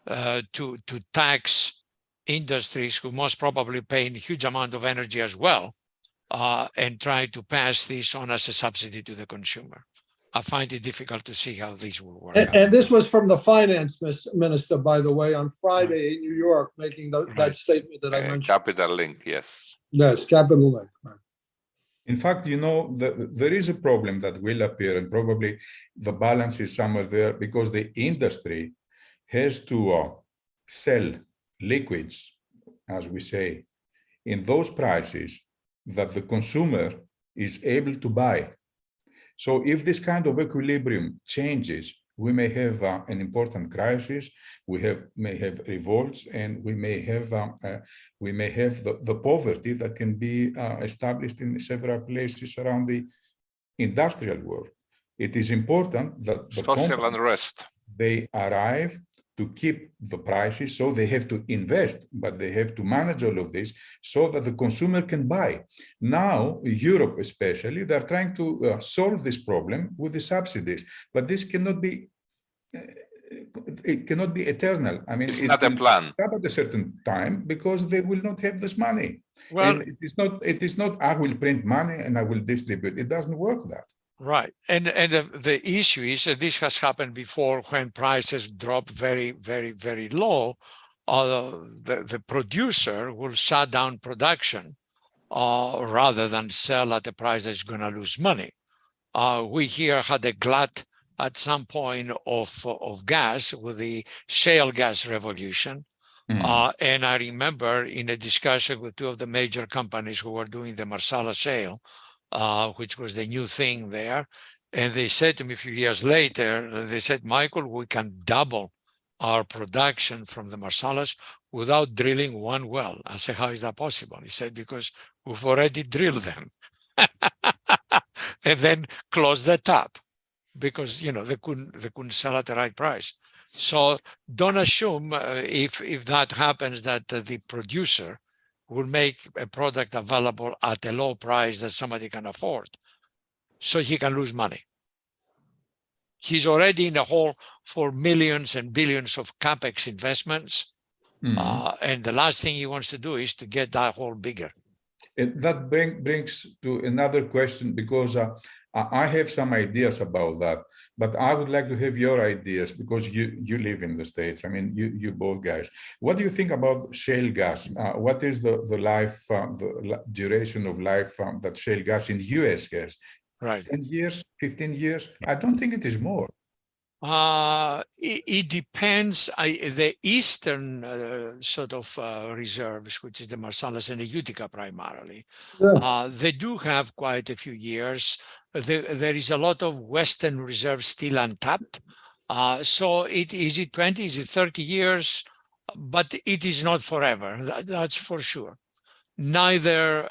to tax industries who most probably pay a huge amount of energy as well and try to pass this on as a subsidy to the consumer. I find it difficult to see how this will work out. And this was from the finance minister, by the way, on Friday in New York, making that statement that I mentioned. Capital Link, yes. Yes, Capital Link. Right. In fact, there is a problem that will appear, and probably the balance is somewhere there, because the industry has to sell liquids, as we say, in those prices that the consumer is able to buy. So if this kind of equilibrium changes, we may have an important crisis, may have revolts, and we may have the poverty that can be established in several places around the industrial world. It is important that the social unrest, they arrive to keep the prices, so they have to invest, but they have to manage all of this so that the consumer can buy. Now, Europe especially, they're trying to solve this problem with the subsidies, but this cannot be, it cannot be eternal. I mean, it's not a plan. Stop at a certain time because they will not have this money. Well, and it is not, I will print money and I will distribute. It doesn't work that. Right. And the issue is that this has happened before when prices drop very, very, very low. The producer will shut down production rather than sell at a price that's going to lose money. We here had a glut at some point of gas with the shale gas revolution. And I remember in a discussion with two of the major companies who were doing the Marsala shale, which was the new thing there. And they said to me a few years later, they said, Michael, we can double our production from the Marsalas without drilling one well. I said, how is that possible? He said, because we've already drilled them. And then closed the tap because, they couldn't sell at the right price. So don't assume if that happens that the producer will make a product available at a low price that somebody can afford, so he can lose money. He's already in the hole for millions and billions of capex investments, and the last thing he wants to do is to get that hole bigger. And that brings to another question, because I have some ideas about that, but I would like to have your ideas because you live in the States. I mean, you both guys. What do you think about shale gas? What is the life, the duration of life that shale gas in the US has? Right. 10 years, 15 years? I don't think it is more. It depends. The eastern sort of reserves, which is the Marsalis and the Utica primarily, Yeah. they do have quite a few years. There is a lot of western reserves still untapped. So is it 20, is it 30 years? But it is not forever, that's for sure. Neither,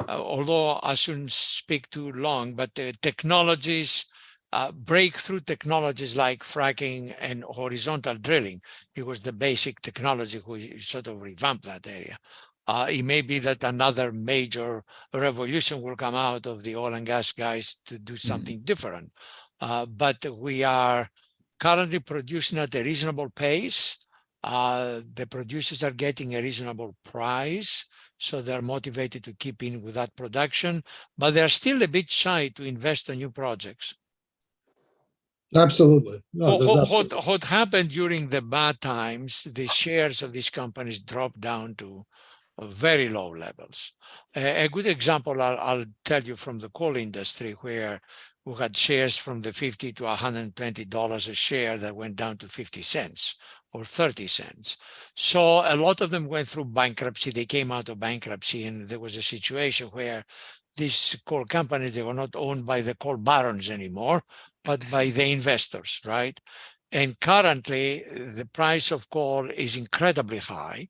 although I shouldn't speak too long, but the technologies, breakthrough technologies like fracking and horizontal drilling, it was the basic technology which sort of revamped that area. It may be that another major revolution will come out of the oil and gas guys to do something different. But we are currently producing at a reasonable pace. The producers are getting a reasonable price, so they're motivated to keep in with that production, but they're still a bit shy to invest in new projects. Absolutely. No, there's absolutely. What happened during the bad times, the shares of these companies dropped down to very low levels. A good example I'll tell you from the coal industry, where we had shares from the $50 to $120 a share that went down to 50 cents or 30 cents. So a lot of them went through bankruptcy. They came out of bankruptcy, and there was a situation where these coal companies, they were not owned by the coal barons anymore, but by the investors, right? And currently, the price of coal is incredibly high.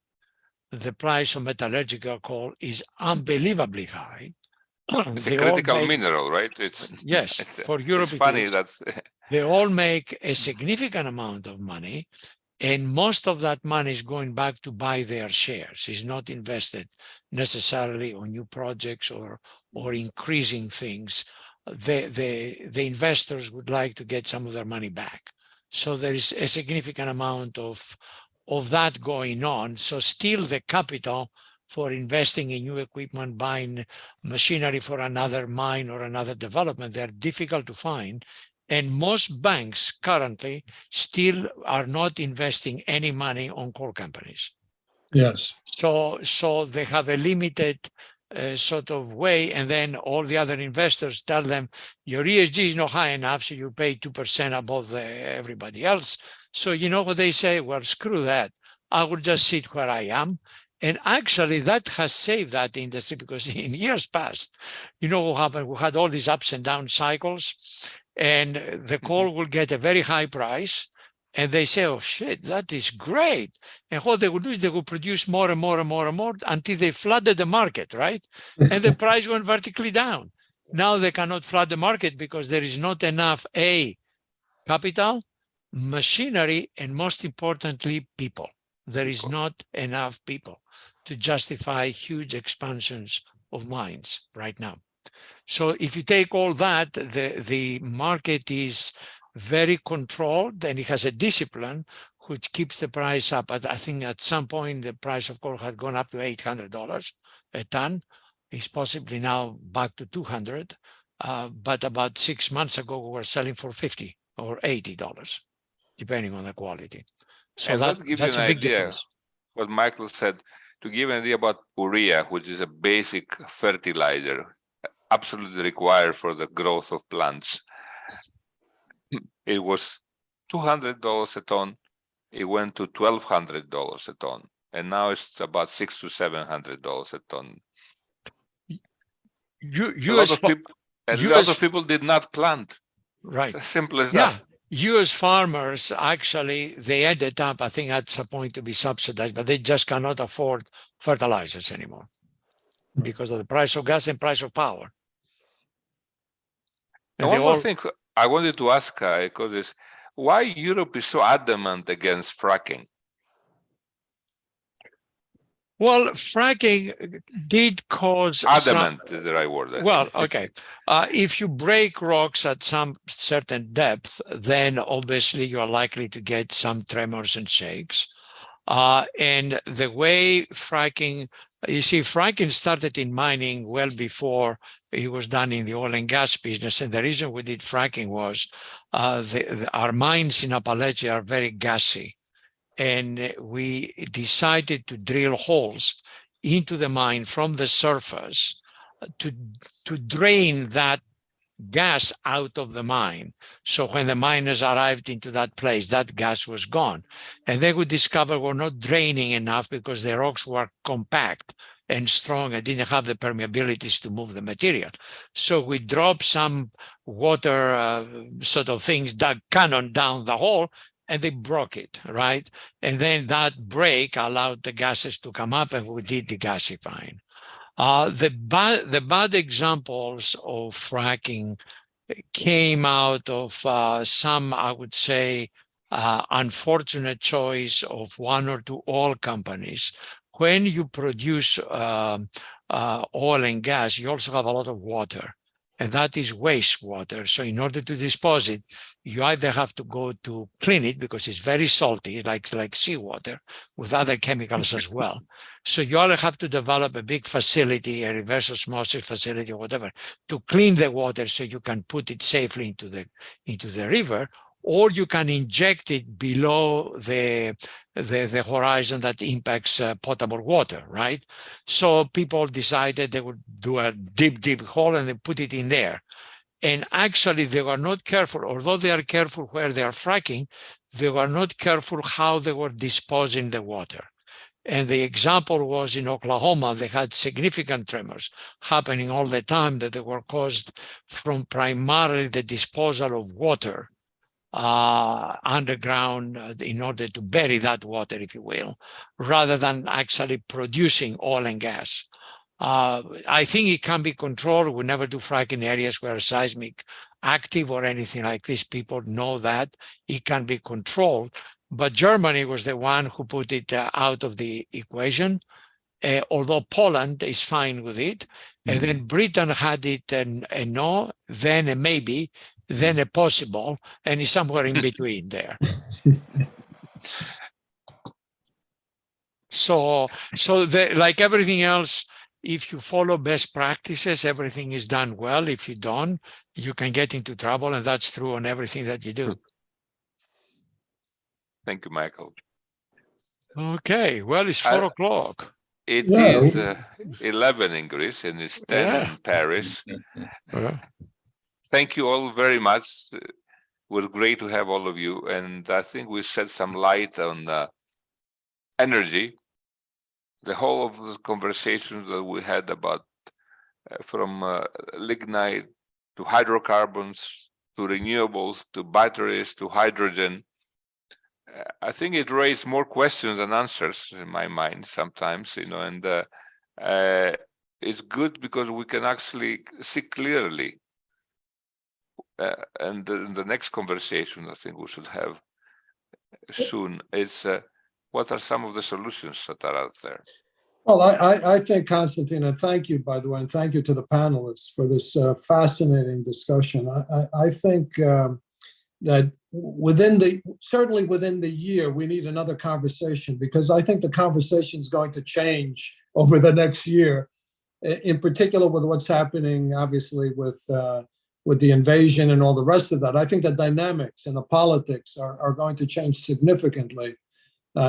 The price of metallurgical coal is unbelievably high. It's a critical mineral, right? Yes, for Europe it's funny it is. that They all make a significant amount of money, and most of that money is going back to buy their shares. It's not invested necessarily on new projects or increasing things. The investors would like to get some of their money back. So there is a significant amount of that going on. So still the capital for investing in new equipment, buying machinery for another mine or another development, they're difficult to find. And most banks currently still are not investing any money on coal companies. Yes. So they have a limited sort of way, and then all the other investors tell them your ESG is not high enough, so you pay 2% above everybody else. So you know what they say? Well, screw that. I will just sit where I am. And actually, that has saved that industry, because in years past, you know what happened? We had all these ups and down cycles, and the coal will get a very high price. And they say, oh, shit, that is great. And what they would do is they would produce more and more and more and more until they flooded the market, right? And the price went vertically down. Now they cannot flood the market because there is not enough, capital, machinery, and most importantly, people. There is not enough people to justify huge expansions of mines right now. So if you take all that, the market is very controlled, and it has a discipline which keeps the price up. I think at some point the price of coal had gone up to $800 a ton. It's possibly now back to $200, but about 6 months ago we were selling for $50 or $80, depending on the quality. So that's a big difference. What Michael said, to give an idea about urea, which is a basic fertilizer absolutely required for the growth of plants. It was $200 a ton. It went to $1,200 a ton, and now it's about $600 to $700 a ton. A lot of people did not plant. Right. It's as simple as that. U.S. farmers, actually, they ended up, I think, at some point to be subsidized, but they just cannot afford fertilizers anymore because of the price of gas and price of power. And one more thing I wanted to ask, because is why Europe is so adamant against fracking? Well, fracking did cause adamant is the right word. Well, okay. If you break rocks at some certain depth, then obviously you're likely to get some tremors and shakes. And the way fracking, you see, fracking started in mining well before it was done in the oil and gas business. And the reason we did fracking was our mines in Appalachia are very gassy. And we decided to drill holes into the mine from the surface to drain that gas out of the mine. So when the miners arrived into that place, that gas was gone. And they would discover we're not draining enough because the rocks were compact and strong and didn't have the permeabilities to move the material. So we dropped some water sort of things, dug cannon down the hole, and they broke it, right? And then that break allowed the gases to come up, and we did degasifying. The bad examples of fracking came out of some, I would say, unfortunate choice of one or two oil companies. When you produce oil and gas, you also have a lot of water, and that is wastewater. So in order to dispose it, you either have to go to clean it because it's very salty, like seawater, with other chemicals as well. So you either have to develop a big facility, a reverse osmosis facility or whatever, to clean the water so you can put it safely into the river, or you can inject it below the horizon that impacts potable water, right? So people decided they would do a deep hole and they put it in there. And actually they were not careful, although they are careful where they are fracking, they were not careful how they were disposing the water. And the example was in Oklahoma, they had significant tremors happening all the time that they were caused from primarily the disposal of water underground in order to bury that water, if you will, rather than actually producing oil and gas. I think it can be controlled. We never do frack in areas where seismic active or anything like this. People know that it can be controlled. But Germany was the one who put it out of the equation, although Poland is fine with it. And then Britain had it a no, then a maybe, then a possible, and it's somewhere in between there. So like everything else, if you follow best practices, everything is done well. If you don't, you can get into trouble, and that's true on everything that you do. Thank you, Michael. Okay, well, it's 4 o'clock. It is 11 in Greece, and it's 10 in Paris. Thank you all very much. It was great to have all of you, and I think we shed some light on energy. The whole of the conversations that we had about from lignite to hydrocarbons to renewables to batteries to hydrogen, I think it raised more questions than answers in my mind sometimes, and it's good because we can actually see clearly. And the next conversation I think we should have soon is what are some of the solutions that are out there? Well, I think, Konstantine, and thank you, by the way, and thank you to the panelists for this fascinating discussion. I think that certainly within the year, we need another conversation, because I think the conversation is going to change over the next year, in particular with what's happening, obviously, with the invasion and all the rest of that. I think the dynamics and the politics are going to change significantly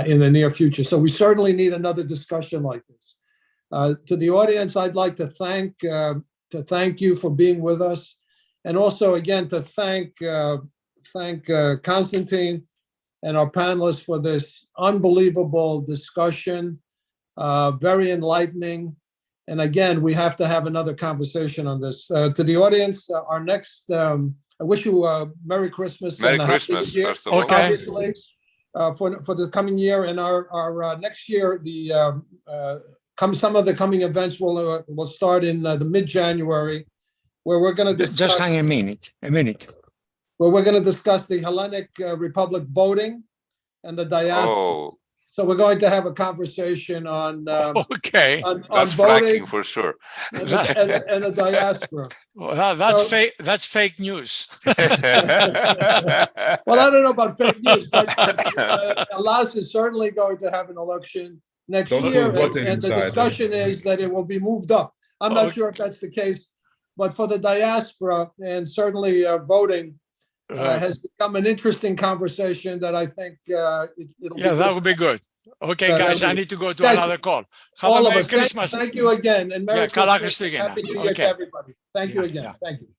in the near future. So we certainly need another discussion like this. To the audience, I'd like to thank you for being with us, and also again to thank Konstantine and our panelists for this unbelievable discussion, very enlightening. And again, we have to have another conversation on this. To the audience, our next, I wish you a Merry Christmas. Merry Christmas, year, first of all. Okay. Obviously, for the coming year. And our next year, some of the coming events will start in the mid-January, where we're going to discuss. Just hang a minute. Where we're going to discuss the Hellenic Republic voting and the diaspora. Oh. So we're going to have a conversation on Okay. on That's voting fracking for sure. and the diaspora. Well, that's fake news. Well, I don't know about fake news, but Alas is certainly going to have an election next year, and the discussion is that it will be moved up. I'm not sure if that's the case, but for the diaspora, and certainly voting has become an interesting conversation that I think it'll be that would be good. Okay, guys, I need to go to another call. Have all a of Merry us. Christmas. Thank you again, and Merry Christmas. Again. Happy New Year to everybody. Thank you again. Thank you.